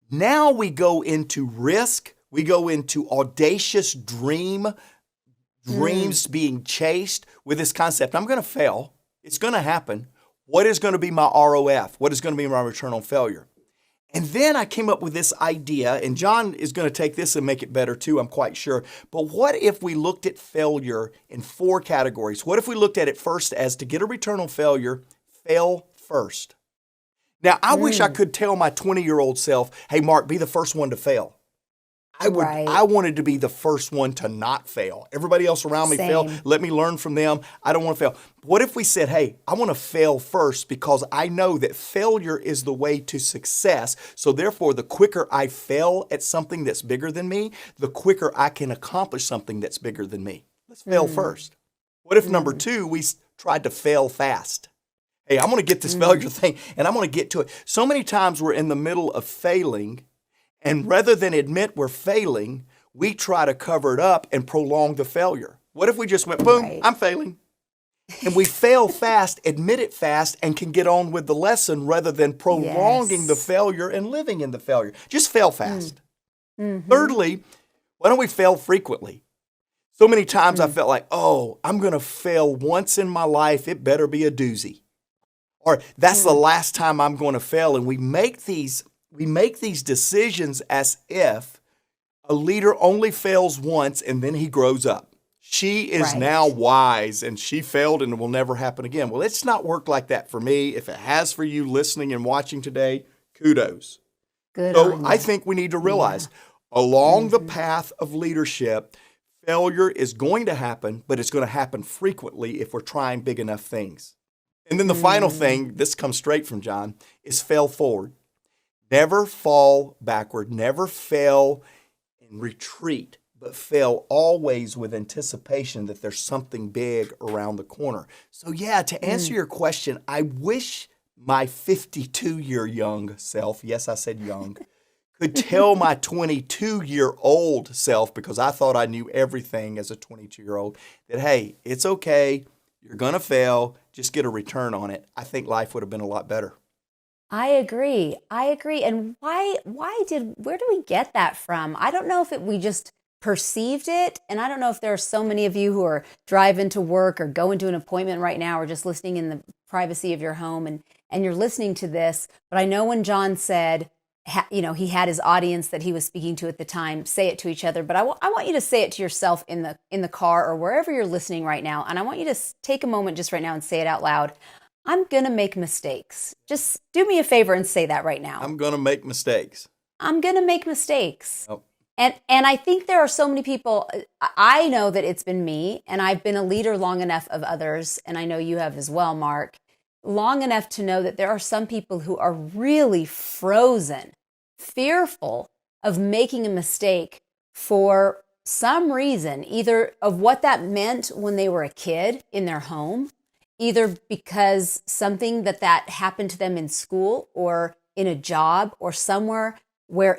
Now we go into risk. We go into audacious dreams being chased with this concept. I'm going to fail. It's going to happen. What is going to be my ROF? What is going to be my return on failure? And then I came up with this idea, and John is going to take this and make it better too, I'm quite sure. But what if we looked at failure in 4 categories? What if we looked at it first as to get a return on failure, fail first? Now, I wish I could tell my 20-year-old self, hey, Mark, be the first one to fail. Right. I wanted to be the first one to not fail. Everybody else around me failed. Same. Let me learn from them. I don't want to fail. What if we said, hey, I want to fail first because I know that failure is the way to success. So therefore, the quicker I fail at something that's bigger than me, the quicker I can accomplish something that's bigger than me. Let's fail first. What if number two, we tried to fail fast? Hey, I'm going to get this failure thing and I'm going to get to it. So many times we're in the middle of failing, and rather than admit we're failing, we try to cover it up and prolong the failure. What if we just went, boom, Right. I'm failing? And we fail fast, admit it fast, and can get on with the lesson rather than prolonging the Yes. failure and living in the failure. Just fail fast. Thirdly, why don't we fail frequently? So many times I felt like, oh, I'm going to fail once in my life. It better be a doozy. Or that's the last time I'm going to fail. And we make these decisions as if a leader only fails once and then he grows up. She is Right. now wise and she failed and it will never happen again. Well, it's not worked like that for me. If it has for you listening and watching today, kudos. Good So on I you. think we need to realize along the path of leadership, failure is going to happen, but it's going to happen frequently if we're trying big enough things. And then the final thing, this comes straight from John, is fail forward. Never fall backward, never fail and retreat, but fail always with anticipation that there's something big around the corner. So yeah, to answer your question, I wish my 52-year young self, yes, I said young, could tell my 22-year-old self, because I thought I knew everything as a 22-year-old, that, hey, it's okay, you're going to fail, just get a return on it. I think life would have been a lot better. I agree. And where do we get that from? I don't know if we just perceived it. And I don't know if there are so many of you who are driving to work or going to an appointment right now or just listening in the privacy of your home and you're listening to this. But I know when John said, he had his audience that he was speaking to at the time say it to each other. But I want you to say it to yourself in the car or wherever you're listening right now. And I want you to take a moment just right now and say it out loud. I'm going to make mistakes. Just do me a favor and say that right now. I'm going to make mistakes. I'm going to make mistakes. Oh. And I think there are so many people, I know that it's been me, and I've been a leader long enough of others, and I know you have as well, Mark, long enough to know that there are some people who are really frozen, fearful of making a mistake for some reason, either of what that meant when they were a kid in their home, either because something that happened to them in school or in a job or somewhere where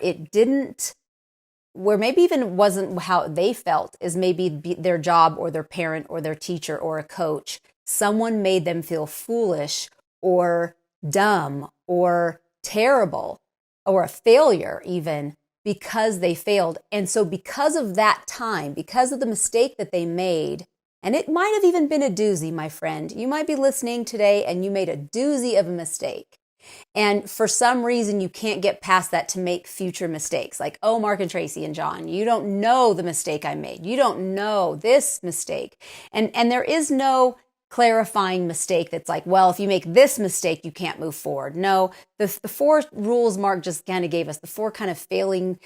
where maybe even wasn't how they felt, is maybe their job or their parent or their teacher or a coach. Someone made them feel foolish or dumb or terrible or a failure even because they failed. And so because of that time, because of the mistake that they made, and it might have even been a doozy, my friend. You might be listening today and you made a doozy of a mistake. And for some reason, you can't get past that to make future mistakes. Like, oh, Mark and Tracy and John, you don't know the mistake I made. You don't know this mistake. And there is no clarifying mistake that's like, well, if you make this mistake, you can't move forward. No, the four rules Mark just kind of gave us, the four kind of failing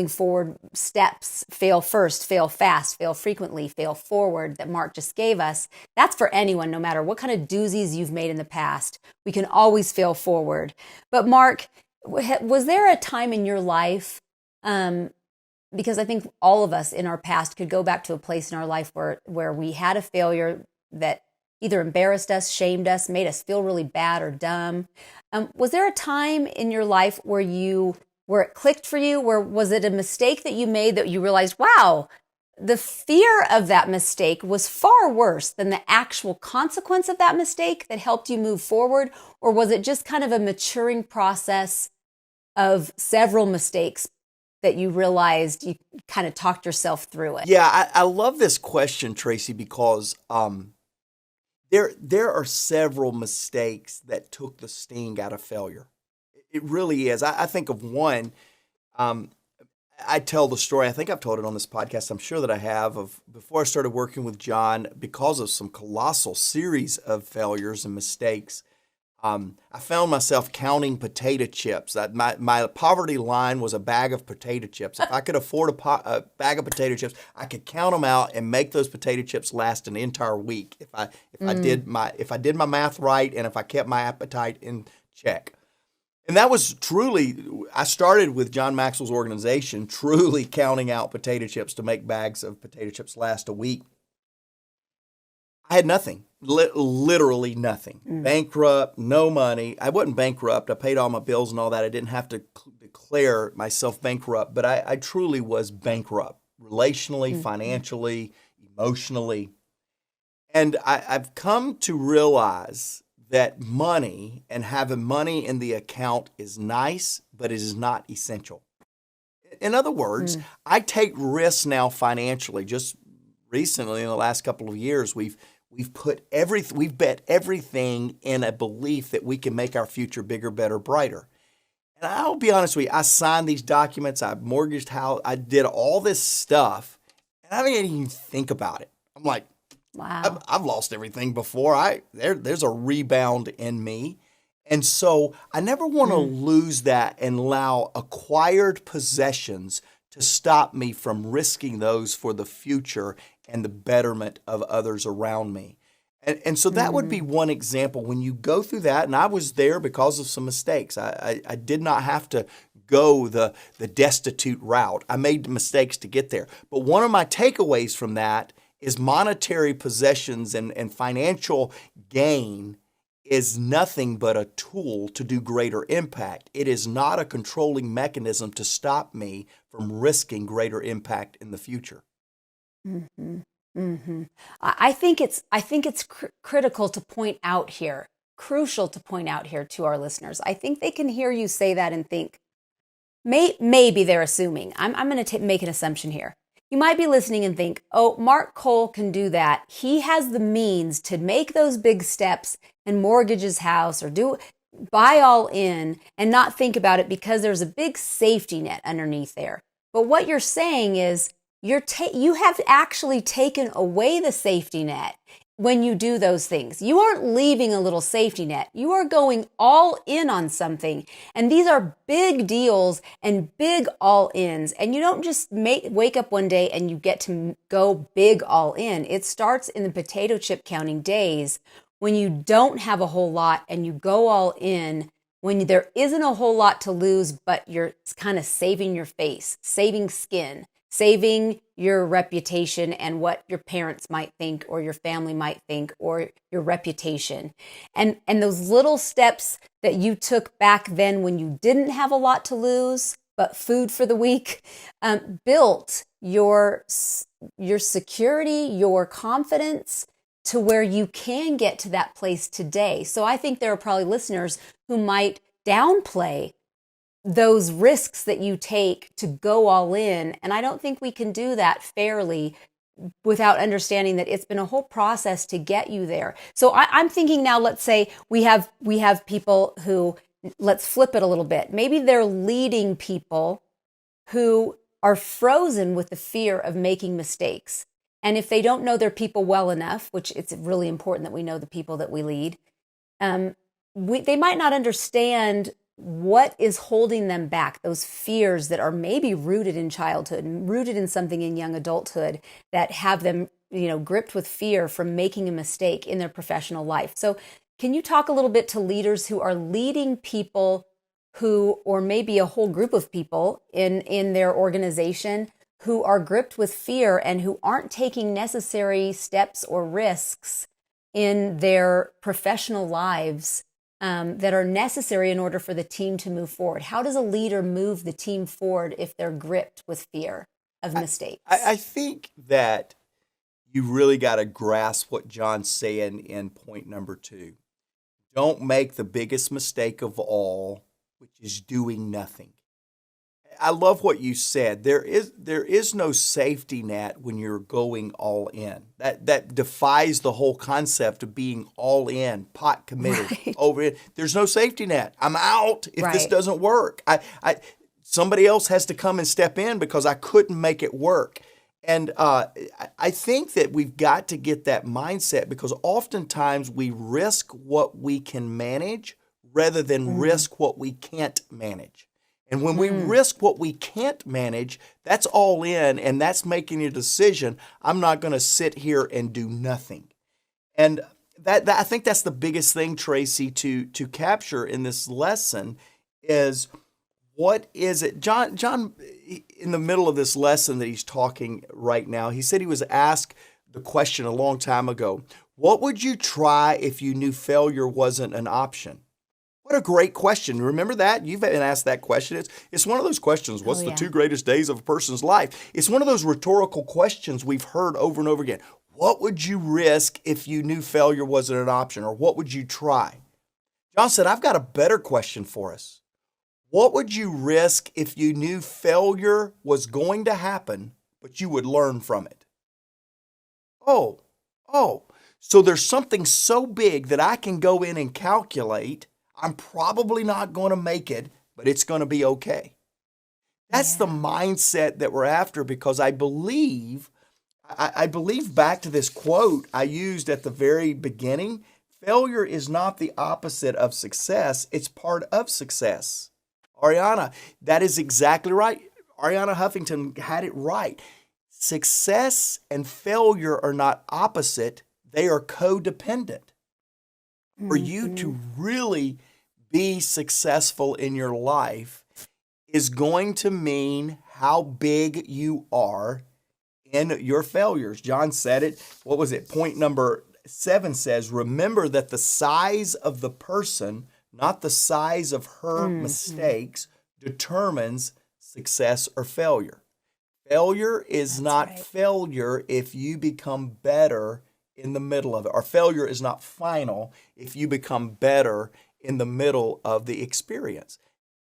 forward steps: fail first, fail fast, fail frequently, fail forward, that Mark just gave us. That's for anyone, no matter what kind of doozies you've made in the past. We can always fail forward. But Mark, was there a time in your life, because I think all of us in our past could go back to a place in our life where we had a failure that either embarrassed us, shamed us, made us feel really bad or dumb. Was there a time in your life where it clicked for you? Where was it a mistake that you made that you realized, wow, the fear of that mistake was far worse than the actual consequence of that mistake that helped you move forward? Or was it just kind of a maturing process of several mistakes that you realized you kind of talked yourself through it? Yeah, I love this question, Tracy, because there are several mistakes that took the sting out of failure. It really is. I think of one. I tell the story. I think I've told it on this podcast. I'm sure that I have, of before I started working with John, because of some colossal series of failures and mistakes. I found myself counting potato chips. My poverty line was a bag of potato chips. If I could afford a bag of potato chips, I could count them out and make those potato chips last an entire week if I did my math right and if I kept my appetite in check. And that was truly, I started with John Maxwell's organization, truly counting out potato chips to make bags of potato chips last a week. I had nothing, literally nothing. Bankrupt, no money. I wasn't bankrupt. I paid all my bills and all that. I didn't have to declare myself bankrupt, but I truly was bankrupt, relationally, financially, emotionally. And I've come to realize that money and having money in the account is nice, but it is not essential. In other words, I take risks now financially. Just recently, in the last couple of years, we've bet everything in a belief that we can make our future bigger, better, brighter. And I'll be honest with you, I signed these documents, I mortgaged house, I did all this stuff, and I didn't even think about it. I'm like, wow, I've lost everything before. There's a rebound in me. And so I never want to lose that and allow acquired possessions to stop me from risking those for the future and the betterment of others around me. And so that would be one example. When you go through that, and I was there because of some mistakes. I did not have to go the destitute route. I made mistakes to get there. But one of my takeaways from that is monetary possessions and financial gain is nothing but a tool to do greater impact. It is not a controlling mechanism to stop me from risking greater impact in the future. I think it's critical to point out here, crucial to point out here to our listeners. I think they can hear you say that and think, maybe they're assuming. I'm going to make an assumption here. You might be listening and think, oh, Mark Cole can do that. He has the means to make those big steps and mortgage his house or buy all in and not think about it because there's a big safety net underneath there. But what you're saying is you have actually taken away the safety net when you do those things. You aren't leaving a little safety net. You are going all in on something. And these are big deals and big all-ins. And you don't just wake up one day and you get to go big all in. It starts in the potato chip counting days when you don't have a whole lot and you go all in, when there isn't a whole lot to lose, but you're kind of saving your face, saving skin, saving your reputation and what your parents might think or your family might think or your reputation. And those little steps that you took back then when you didn't have a lot to lose, but food for the week, built your security, your confidence to where you can get to that place today. So I think there are probably listeners who might downplay those risks that you take to go all in. And I don't think we can do that fairly without understanding that it's been a whole process to get you there. So I'm thinking now, let's say we have people who, let's flip it a little bit. Maybe they're leading people who are frozen with the fear of making mistakes. And if they don't know their people well enough, which it's really important that we know the people that we lead, they might not understand what is holding them back, those fears that are maybe rooted in childhood and rooted in something in young adulthood that have them, gripped with fear from making a mistake in their professional life. So can you talk a little bit to leaders who are leading people who, or maybe a whole group of people in their organization who are gripped with fear and who aren't taking necessary steps or risks in their professional lives that are necessary in order for the team to move forward? How does a leader move the team forward if they're gripped with fear of mistakes? I think that you really got to grasp what John's saying in point number 2. Don't make the biggest mistake of all, which is doing nothing. I love what you said. There is no safety net when you're going all in. That defies the whole concept of being all in, pot committed, right. Over it. There's no safety net. I'm out if this Right. doesn't work. Somebody else has to come and step in because I couldn't make it work. And I think that we've got to get that mindset because oftentimes we risk what we can manage rather than risk what we can't manage. And when we risk what we can't manage, that's all in, and that's making a decision. I'm not going to sit here and do nothing. And that I think that's the biggest thing, Tracy, to capture in this lesson is what is it? John, in the middle of this lesson that he's talking right now, he said he was asked the question a long time ago, what would you try if you knew failure wasn't an option? What a great question. Remember that? You've been asked that question. It's one of those questions. What's the 2 greatest days of a person's life? It's one of those rhetorical questions we've heard over and over again. What would you risk if you knew failure wasn't an option? Or what would you try? John said, I've got a better question for us. What would you risk if you knew failure was going to happen, but you would learn from it? Oh, so there's something so big that I can go in and calculate. I'm probably not going to make it, but it's going to be okay. That's the mindset that we're after because I believe back to this quote I used at the very beginning, failure is not the opposite of success, it's part of success. Ariana, that is exactly right. Ariana Huffington had it right. Success and failure are not opposite, they are codependent. For you to really be successful in your life is going to mean how big you are in your failures. John said it. What was it? Point number 7 says, remember that the size of the person, not the size of her mistakes, determines success or failure. Failure is not failure if you become better in the middle of it. Or failure is not final if you become better in the middle of the experience.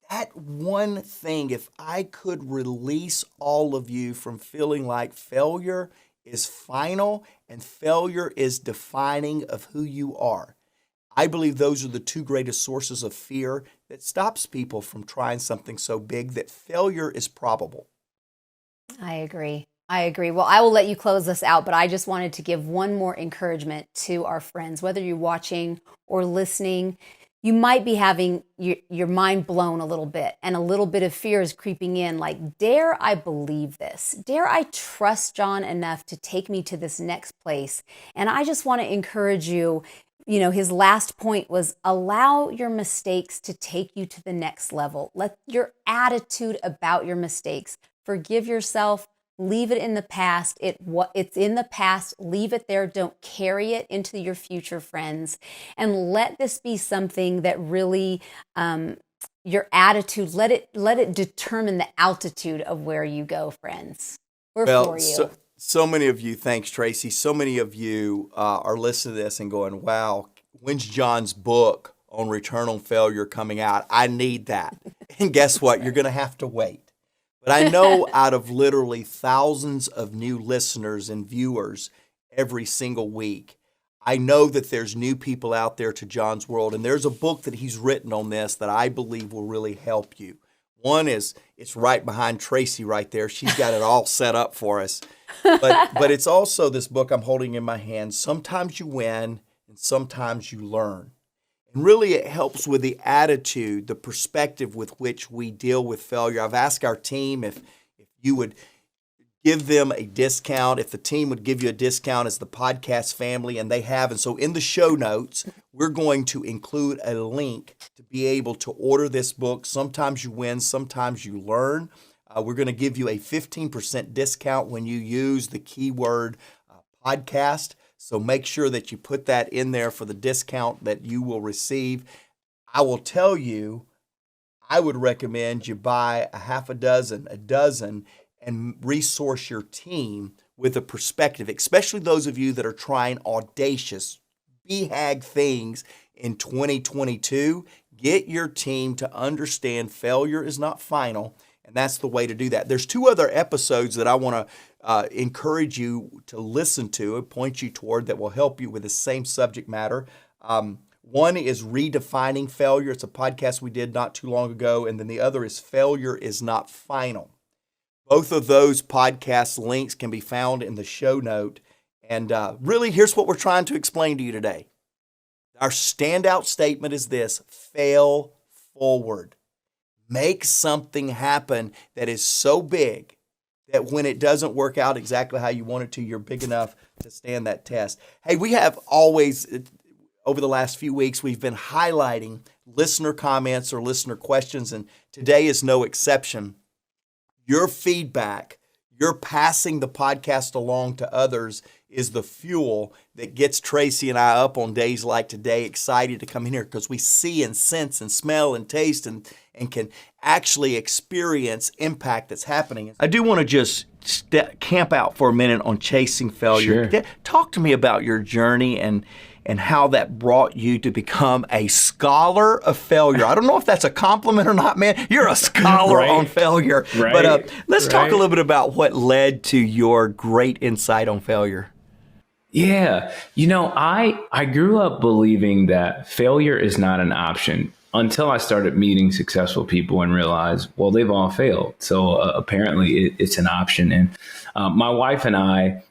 That one thing, if I could release all of you from feeling like failure is final and failure is defining of who you are, I believe those are the 2 greatest sources of fear that stops people from trying something so big that failure is probable. I agree. Well, I will let you close this out, but I just wanted to give one more encouragement to our friends, whether you're watching or listening. You might be having your mind blown a little bit and a little bit of fear is creeping in. Like, dare I believe this? Dare I trust John enough to take me to this next place? And I just want to encourage you, his last point was allow your mistakes to take you to the next level. Let your attitude about your mistakes, forgive yourself, leave it in the past. It's in the past. Leave it there. Don't carry it into your future, friends. And let this be something that really, your attitude, let it determine the altitude of where you go, friends. We're for you. So many of you, thanks, Tracy. So many of you are listening to this and going, wow, when's John's book on return on failure coming out? I need that. And guess what? You're going to have to wait. But I know out of literally thousands of new listeners and viewers every single week, I know that there's new people out there to John's world. And there's a book that he's written on this that I believe will really help you. One is, it's right behind Tracy right there. She's got it all set up for us. But it's also this book I'm holding in my hand. Sometimes you win and sometimes you learn. And really it helps with the attitude, the perspective with which we deal with failure. I've asked our team if you would give them a discount, if the team would give you a discount as the podcast family, and they have. And so in the show notes, we're going to include a link to be able to order this book. Sometimes you win, sometimes you learn. We're going to give you a 15% discount when you use the keyword podcast. So make sure that you put that in there for the discount that you will receive. I will tell you, I would recommend you buy a half a dozen, and resource your team with a perspective, especially those of you that are trying audacious, BHAG things in 2022. Get your team to understand failure is not final, and that's the way to do that. There's 2 other episodes that I want to encourage you to listen to and point you toward that will help you with the same subject matter. One is Redefining Failure. It's a podcast we did not too long ago. And then the other is Failure is Not Final. Both of those podcast links can be found in the show note. And really, here's what we're trying to explain to you today. Our standout statement is this: fail forward. Make something happen that is so big that when it doesn't work out exactly how you want it to, you're big enough to stand that test. Hey, we have always, over the last few weeks, we've been highlighting listener comments or listener questions, and today is no exception. Your feedback, your passing the podcast along to others is the fuel that gets Tracy and I up on days like today, excited to come in here because we see and sense and smell and taste and can actually experience impact that's happening. I do want to just camp out for a minute on chasing failure. Sure. Talk to me about your journey and how that brought you to become a scholar of failure. I don't know if that's a compliment or not, man. You're a scholar Right. on failure. Right. But let's talk a Right. little bit about what led to your great insight on failure. Yeah. I grew up believing that failure is not an option until I started meeting successful people and realized, well, they've all failed. So apparently it's an option. And my wife and I,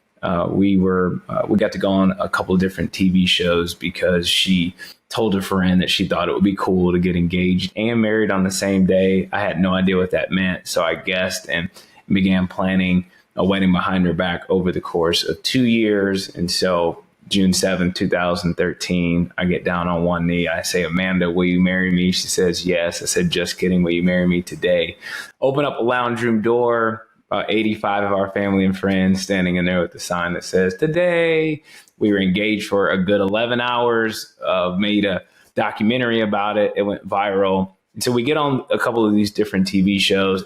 we got to go on a couple of different TV shows because she told a friend that she thought it would be cool to get engaged and married on the same day. I had no idea what that meant. So I guessed and began planning a wedding behind her back over the course of 2 years. And so June 7th, 2013, I get down on one knee. I say, Amanda, will you marry me? She says, yes. I said, just kidding. Will you marry me today? Open up a lounge room door, about 85 of our family and friends standing in there with the sign that says, today. We were engaged for a good 11 hours, made a documentary about it. It went viral. And so we get on a couple of these different TV shows,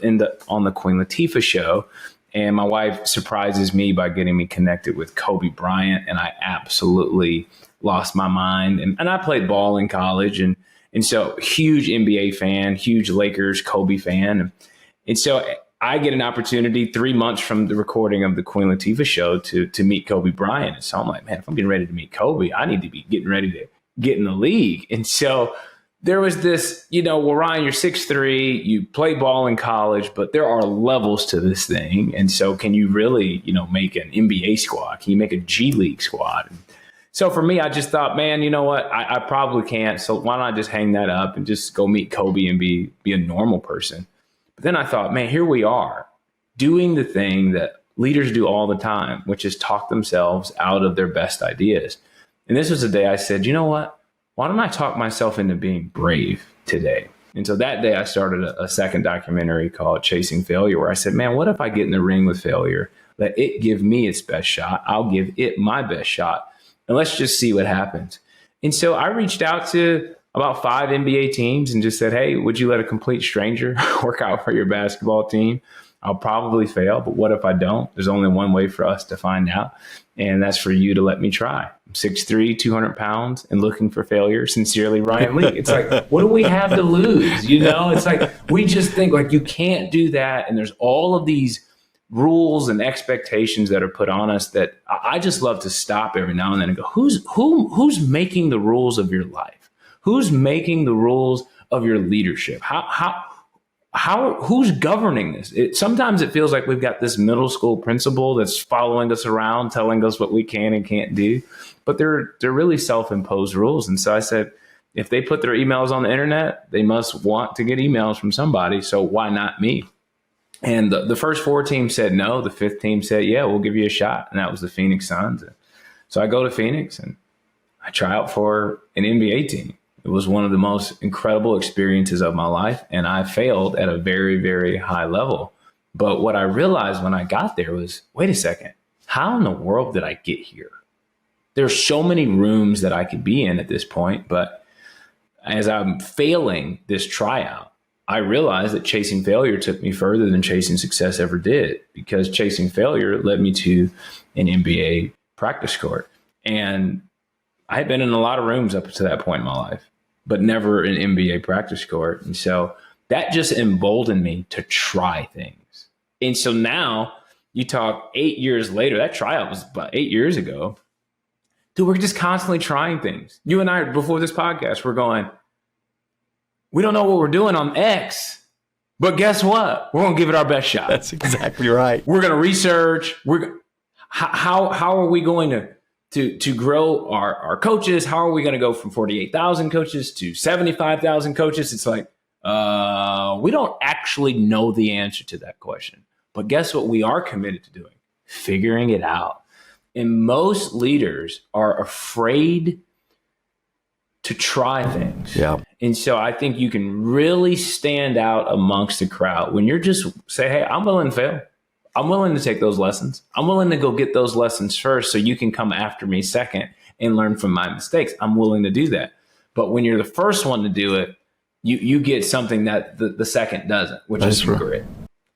on the Queen Latifah show. And my wife surprises me by getting me connected with Kobe Bryant. And I absolutely lost my mind. And I played ball in college. And so huge NBA fan, huge Lakers, Kobe fan. And so I get an opportunity 3 months from the recording of the Queen Latifah show to meet Kobe Bryant. And so I'm like, man, if I'm getting ready to meet Kobe, I need to be getting ready to get in the league. And so there was this, well, Ryan, you're 6'3", you play ball in college, but there are levels to this thing. And so can you really, make an NBA squad? Can you make a G League squad? And so for me, I just thought, man, you know what? I probably can't. So why not just hang that up and just go meet Kobe and be a normal person? But then I thought, man, here we are doing the thing that leaders do all the time, which is talk themselves out of their best ideas. And this was the day I said, you know what? Why don't I talk myself into being brave today? And so that day I started a second documentary called Chasing Failure, where I said, man, what if I get in the ring with failure? Let it give me its best shot. I'll give it my best shot. And let's just see what happens. And so I reached out to about 5 NBA teams and just said, hey, would you let a complete stranger work out for your basketball team? I'll probably fail, but what if I don't? There's only one way for us to find out, and that's for you to let me try. I'm 6'3", 200 pounds, and looking for failure. Sincerely, Ryan Lee. It's like, what do we have to lose? It's like we just think like you can't do that, and there's all of these rules and expectations that are put on us that I just love to stop every now and then and go, who's making the rules of your life? Who's making the rules of your leadership? Who's governing this? Sometimes it feels like we've got this middle school principal that's following us around, telling us what we can and can't do, but they're really self-imposed rules. And so I said, if they put their emails on the internet, they must want to get emails from somebody. So why not me? And the first 4 teams said no. The 5th team said, yeah, we'll give you a shot. And that was the Phoenix Suns. So I go to Phoenix and I try out for an NBA team. It was one of the most incredible experiences of my life, and I failed at a very, very high level. But what I realized when I got there was, wait a second, how in the world did I get here? There's so many rooms that I could be in at this point, but as I'm failing this tryout, I realized that chasing failure took me further than chasing success ever did, because chasing failure led me to an NBA practice court. And I had been in a lot of rooms up to that point in my life, but never an NBA practice court. And so that just emboldened me to try things. And so now you talk 8 years later, that tryout was about 8 years ago. Dude, we're just constantly trying things. You and I, before this podcast, we're going, we don't know what we're doing on X, But guess what? We're going to give it our best shot. That's exactly right. We're going to research. How are we going to grow our coaches? How are we going to go from 48,000 coaches to 75,000 coaches? It's like, we don't actually know the answer to that question. But guess what we are committed to doing? Figuring it out. And most leaders are afraid to try things. Yeah. And so I think you can really stand out amongst the crowd when you're just say, hey, I'm willing to fail. I'm willing to take those lessons. I'm willing to go get those lessons first so you can come after me second and learn from my mistakes. I'm willing to do that. But when you're the first one to do it, you get something that the second doesn't, which is grit.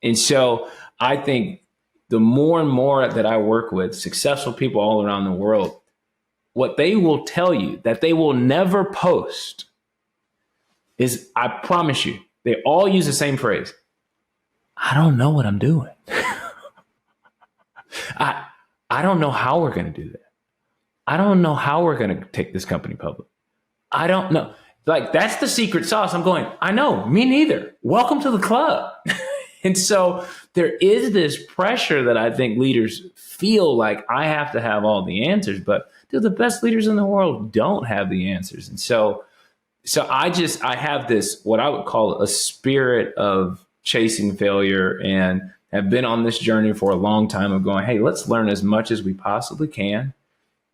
And so I think the more and more that I work with successful people all around the world, what they will tell you that they will never post is, I promise you, they all use the same phrase. I don't know what I'm doing. I don't know how we're going to do that. I don't know how we're going to take this company public. I don't know. Like, that's the secret sauce. I'm going, I know, me neither. Welcome to the club. And so there is this pressure that I think leaders feel like I have to have all the answers, but dude, the best leaders in the world don't have the answers. And so I have this, what I would call a spirit of chasing failure, and have been on this journey for a long time of going, hey, let's learn as much as we possibly can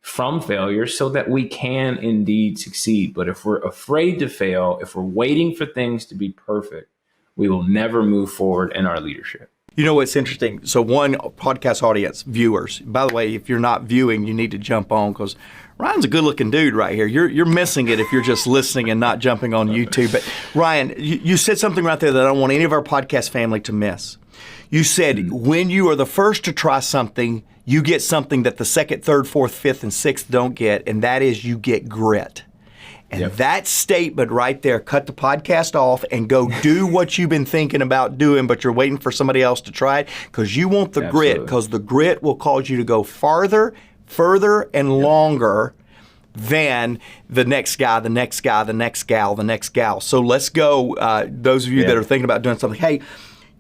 from failure so that we can indeed succeed. But if we're afraid to fail, if we're waiting for things to be perfect, we will never move forward in our leadership. You know what's interesting? So one podcast audience, viewers, by the way, if you're not viewing, you need to jump on, because Ryan's a good-looking dude right here. You're missing it if you're just listening and not jumping on YouTube. But Ryan, you said something right there that I don't want any of our podcast family to miss. You said when you are the first to try something, you get something that the second, third, fourth, fifth, and sixth don't get, and that is you get grit. And that statement right there, cut the podcast off and go do what you've been thinking about doing, but you're waiting for somebody else to try it, because you want the grit, because the grit will cause you to go farther, further, and longer than the next guy, the next guy, the next gal, the next gal. So let's go, those of you that are thinking about doing something. Hey,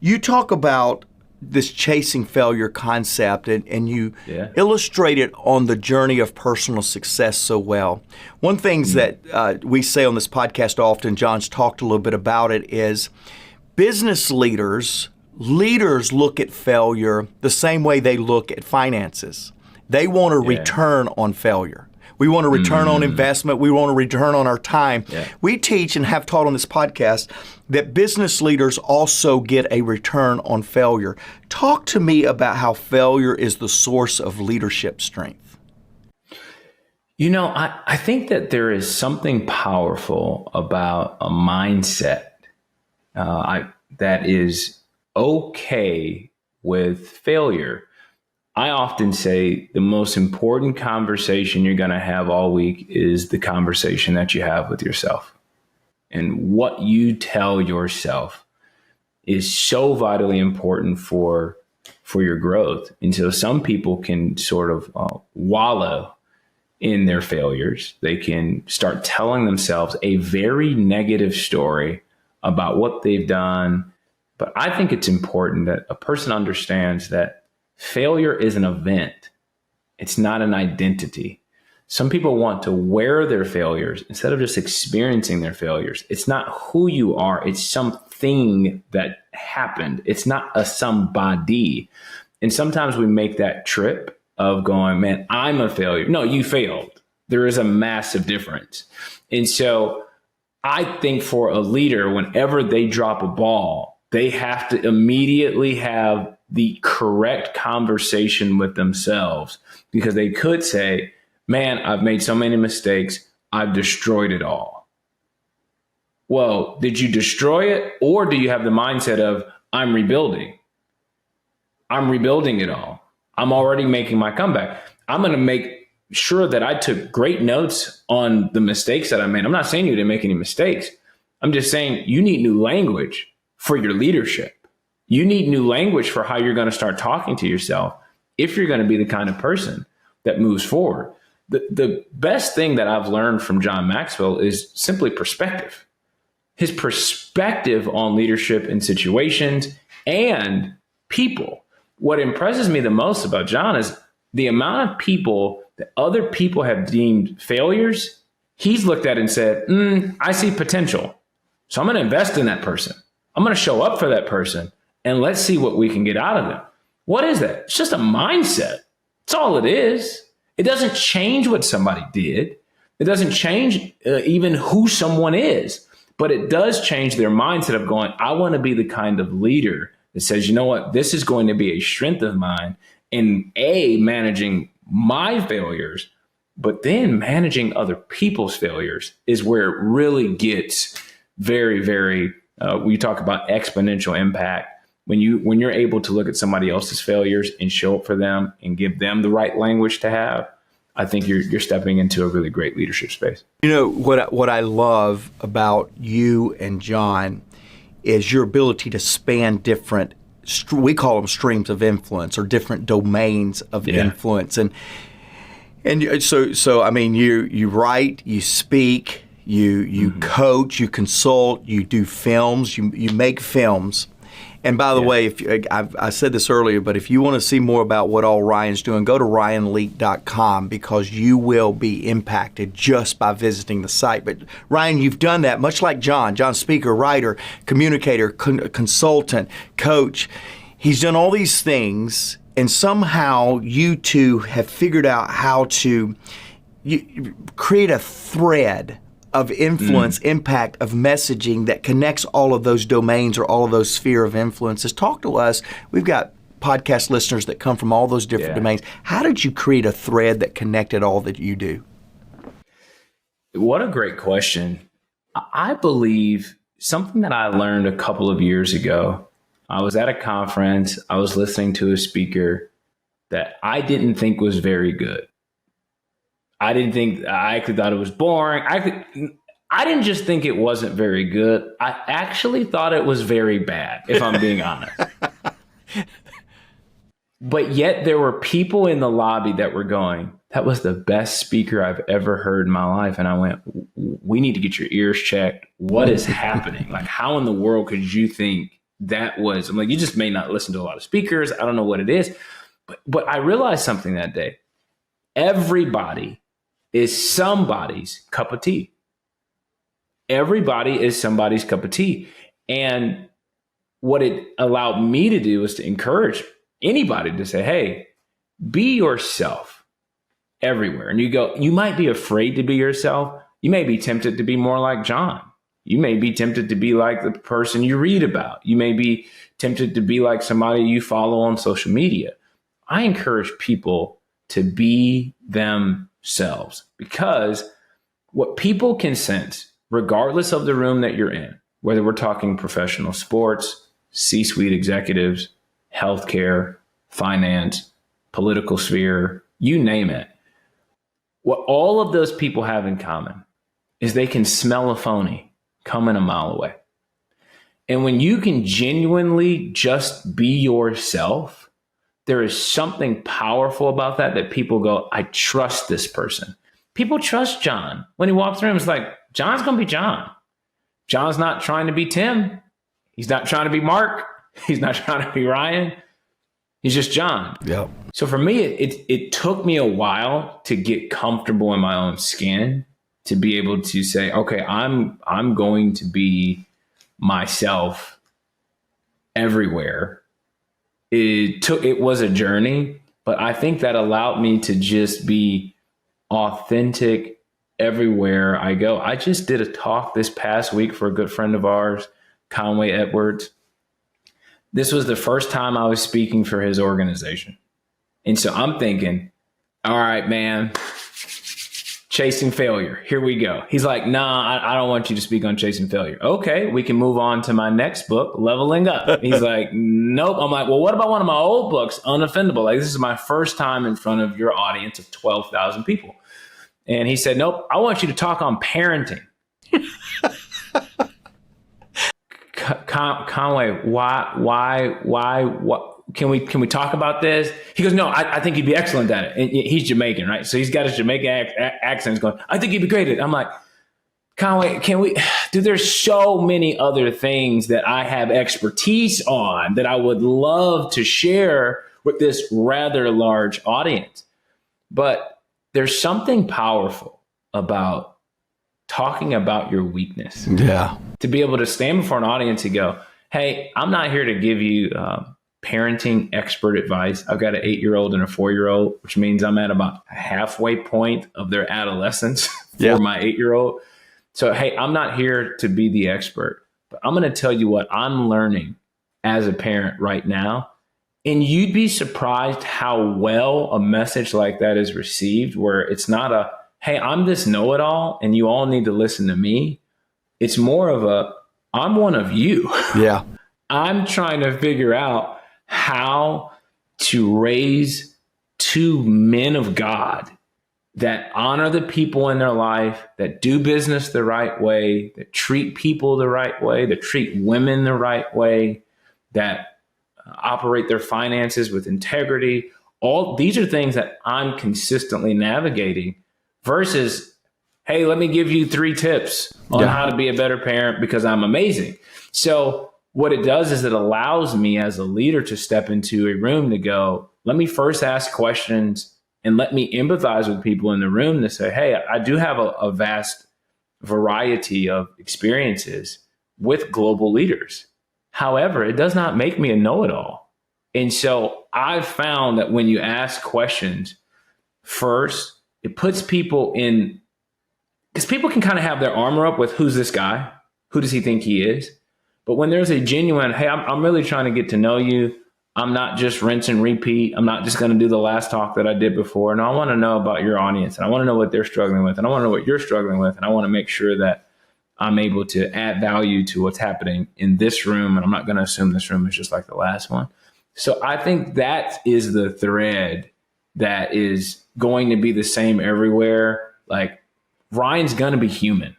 you talk about this chasing failure concept, and you illustrate it on the journey of personal success so well. One thing that we say on this podcast often, John's talked a little bit about it, is business leaders look at failure the same way they look at finances. They want a return on failure. We want a return on investment. We want a return on our time. We teach and have taught on this podcast that business leaders also get a return on failure. Talk to me about how failure is the source of leadership strength. You know, I think that there is something powerful about a mindset that is okay with failure. I often say the most important conversation you're going to have all week is the conversation that you have with yourself. And what you tell yourself is so vitally important for your growth. And so some people can sort of wallow in their failures. They can start telling themselves a very negative story about what they've done. But I think it's important that a person understands that failure is an event. It's not an identity. Some people want to wear their failures instead of just experiencing their failures. It's not who you are. It's something that happened. It's not a somebody. And sometimes we make that trip of going, man, I'm a failure. No, you failed. There is a massive difference. And so I think for a leader, whenever they drop a ball, they have to immediately have the correct conversation with themselves, because they could say, man, I've made so many mistakes. I've destroyed it all. Well, did you destroy it? Or do you have the mindset of, I'm rebuilding? I'm rebuilding it all. I'm already making my comeback. I'm going to make sure that I took great notes on the mistakes that I made. I'm not saying you didn't make any mistakes. I'm just saying you need new language for your leadership. You need new language for how you're going to start talking to yourself if you're going to be the kind of person that moves forward. The best thing that I've learned from John Maxwell is simply perspective. his perspective on leadership and situations and people. What impresses me the most about John is the amount of people that other people have deemed failures. He's looked at and said, I see potential. So I'm going to invest in that person. I'm going to show up for that person, and let's see what we can get out of them. What is that? It's just a mindset. That's all it is. It doesn't change what somebody did. It doesn't change even who someone is, but it does change their mindset of going, I want to be the kind of leader that says, you know what, this is going to be a strength of mine in managing my failures, but then managing other people's failures is where it really gets very, very, we talk about exponential impact. When you're able to look at somebody else's failures and show up for them and give them the right language to have, I think you're stepping into a really great leadership space. You know, what I love about you and John is your ability to span different, we call them streams of influence or different domains of influence. And so I mean, you write, you speak, you coach, you consult, you do films, you make films. And by the way, I said this earlier, but if you want to see more about what all Ryan's doing, go to ryanleak.com because you will be impacted just by visiting the site. But Ryan, you've done that much like John. John's speaker, writer, communicator, consultant, coach. He's done all these things, and somehow you two have figured out how to create a thread of influence, impact, of messaging that connects all of those domains or all of those sphere of influences. Talk to us. We've got podcast listeners that come from all those different domains. How did you create a thread that connected all that you do? What a great question. I believe something that I learned a couple of years ago. I was at a conference. I was listening to a speaker that I didn't think was very good. I actually thought it was boring. I didn't just think it wasn't very good. I actually thought it was very bad, if I'm being honest. But yet there were people in the lobby that were going, that was the best speaker I've ever heard in my life. And I went, we need to get your ears checked. What is happening? Like, how in the world could you think that was? I'm like, you just may not listen to a lot of speakers. I don't know what it is. But I realized something that day. Everybody is somebody's cup of tea. Everybody is somebody's cup of tea. And what it allowed me to do was to encourage anybody to say, hey, be yourself everywhere. And you might be afraid to be yourself. You may be tempted to be more like John. You may be tempted to be like the person you read about. You may be tempted to be like somebody you follow on social media. I encourage people to be themselves, because what people can sense, regardless of the room that you're in, whether we're talking professional sports, C-suite executives, healthcare, finance, political sphere, you name it, what all of those people have in common is they can smell a phony coming a mile away. And when you can genuinely just be yourself, there is something powerful about that people go, I trust this person. People trust John. When he walks through, it's like, John's going to be John. John's not trying to be Tim. He's not trying to be Mark. He's not trying to be Ryan. He's just John. Yep. So for me, it took me a while to get comfortable in my own skin, to be able to say, okay, I'm going to be myself everywhere. It was a journey, but I think that allowed me to just be authentic everywhere I go. I just did a talk this past week for a good friend of ours, Conway Edwards. This was the first time I was speaking for his organization. And so I'm thinking, all right, man, chasing failure. Here we go. He's like, nah, I don't want you to speak on chasing failure. Okay, we can move on to my next book, Leveling Up. He's like, nope. I'm like, well, what about one of my old books, Unoffendable? Like, this is my first time in front of your audience of 12,000 people. And he said, nope, I want you to talk on parenting. Conway, why, what? Can we talk about this? He goes, no, I think he'd be excellent at it. And he's Jamaican, right? So he's got his Jamaican accent going, I think he'd be great at it. I'm like, Conway, dude, there's so many other things that I have expertise on that I would love to share with this rather large audience. But there's something powerful about talking about your weakness. Yeah. To be able to stand before an audience and go, hey, I'm not here to give you parenting expert advice. I've got an 8-year-old and a 4-year-old, which means I'm at about a halfway point of their adolescence for my 8-year-old. So, hey, I'm not here to be the expert, but I'm going to tell you what I'm learning as a parent right now. And you'd be surprised how well a message like that is received, where it's not a, hey, I'm this know-it-all and you all need to listen to me. It's more of a, I'm one of you. Yeah. I'm trying to figure out how to raise 2 men of God that honor the people in their life, that do business the right way, that treat people the right way, that treat women the right way, that operate their finances with integrity. All these are things that I'm consistently navigating versus, hey, let me give you 3 tips on how to be a better parent because I'm amazing. So what it does is it allows me as a leader to step into a room to go, let me first ask questions and let me empathize with people in the room to say, hey, I do have a vast variety of experiences with global leaders. However, it does not make me a know-it-all. And so I've found that when you ask questions, first, it puts people in, because people can kind of have their armor up with who's this guy? Who does he think he is? But when there's a genuine, hey, I'm really trying to get to know you. I'm not just rinse and repeat. I'm not just going to do the last talk that I did before. No, I want to know about your audience, and I want to know what they're struggling with, and I want to know what you're struggling with, and I want to make sure that I'm able to add value to what's happening in this room, and I'm not going to assume this room is just like the last one. So I think that is the thread that is going to be the same everywhere. Like, Ryan's going to be human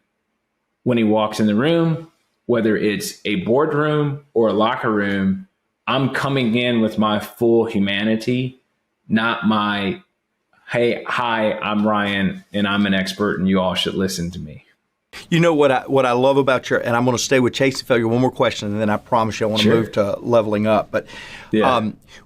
when he walks in the room, whether it's a boardroom or a locker room. I'm coming in with my full humanity, not my, hey, hi, I'm Ryan and I'm an expert and you all should listen to me. You know what I love about your, and I'm going to stay with chasing failure. One more question, and then I promise you I want to move to leveling up. But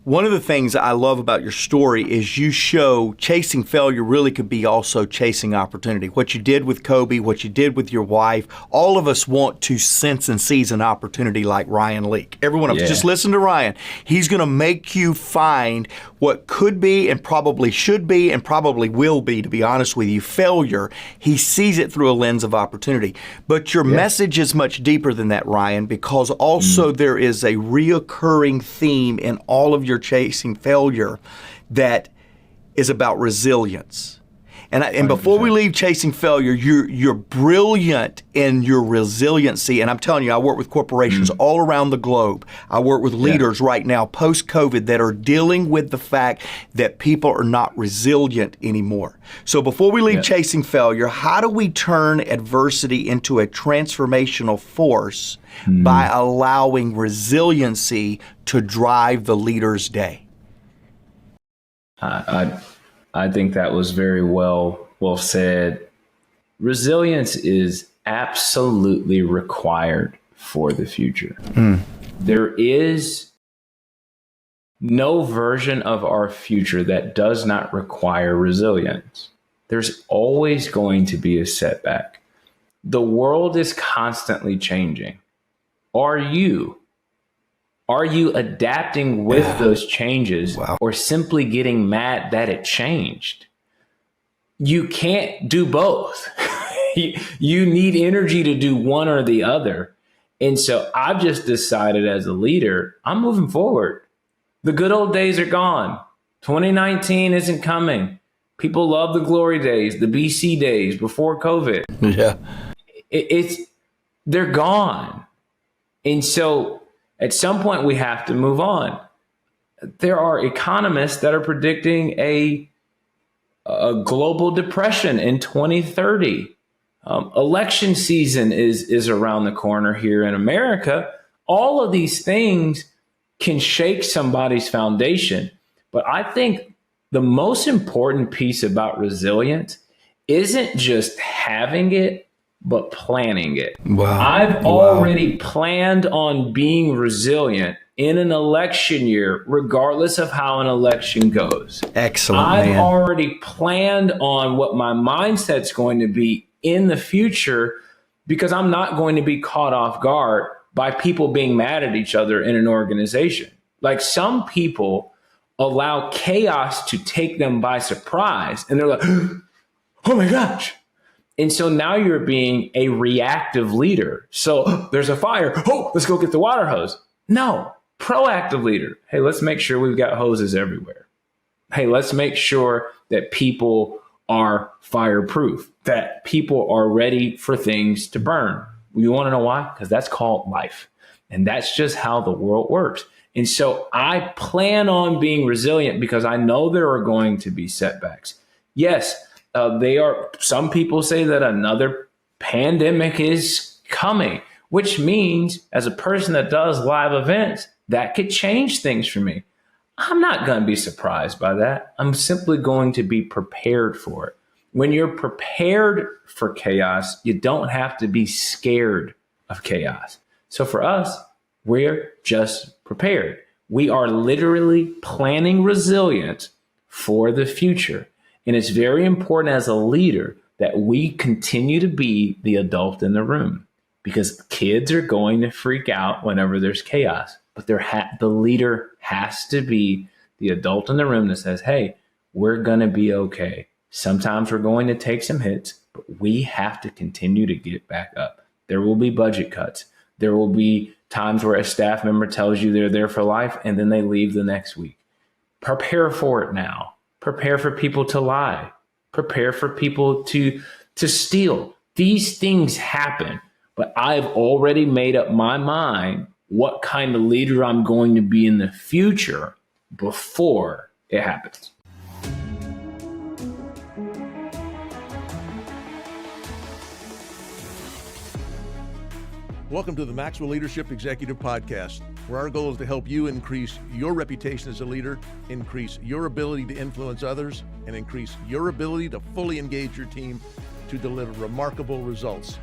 one of the things I love about your story is you show chasing failure really could be also chasing opportunity. What you did with Kobe, what you did with your wife, all of us want to sense and seize an opportunity like Ryan Leak. Every one of us. Just listen to Ryan. He's going to make you find what could be and probably should be and probably will be, to be honest with you, failure. He sees it through a lens of opportunity. But your message is much deeper than that, Ryan, because also there is a reoccurring theme in all of your chasing failure that is about resilience. And before we leave chasing failure, you're brilliant in your resiliency. And I'm telling you, I work with corporations all around the globe. I work with leaders right now, post-COVID, that are dealing with the fact that people are not resilient anymore. So before we leave chasing failure, how do we turn adversity into a transformational force by allowing resiliency to drive the leader's day? I think that was very well said. Resilience is absolutely required for the future. There is no version of our future that does not require resilience. There's always going to be a setback. The world is constantly changing. Are you adapting with those changes or simply getting mad that it changed? You can't do both. You need energy to do one or the other. And so I've just decided as a leader, I'm moving forward. The good old days are gone. 2019 isn't coming. People love the glory days, the BC days before COVID. They're gone. And so at some point, we have to move on. There are economists that are predicting a global depression in 2030. Election season is around the corner here in America. All of these things can shake somebody's foundation. But I think the most important piece about resilience isn't just having it, but planning it. Wow. I've already planned on being resilient in an election year, regardless of how an election goes. Excellent, I've already planned on what my mindset's going to be in the future, because I'm not going to be caught off guard by people being mad at each other in an organization. Like, some people allow chaos to take them by surprise, and they're like, oh my gosh. And so now you're being a reactive leader. So there's a fire. Oh, let's go get the water hose. No, proactive leader. Hey, let's make sure we've got hoses everywhere. Hey, let's make sure that people are fireproof, that people are ready for things to burn. You want to know why? Because that's called life. And that's just how the world works. And so I plan on being resilient because I know there are going to be setbacks. Yes, some people say that another pandemic is coming, which means, as a person that does live events, that could change things for me. I'm not going to be surprised by that. I'm simply going to be prepared for it. When you're prepared for chaos, you don't have to be scared of chaos. So for us, we're just prepared. We are literally planning resilience for the future. And it's very important as a leader that we continue to be the adult in the room, because kids are going to freak out whenever there's chaos. But the leader has to be the adult in the room that says, hey, we're going to be okay. Sometimes we're going to take some hits, but we have to continue to get back up. There will be budget cuts. There will be times where a staff member tells you they're there for life and then they leave the next week. Prepare for it now. Prepare for people to lie. Prepare for people to steal. These things happen, but I've already made up my mind what kind of leader I'm going to be in the future before it happens. Welcome to the Maxwell Leadership Executive Podcast, where our goal is to help you increase your reputation as a leader, increase your ability to influence others, and increase your ability to fully engage your team to deliver remarkable results.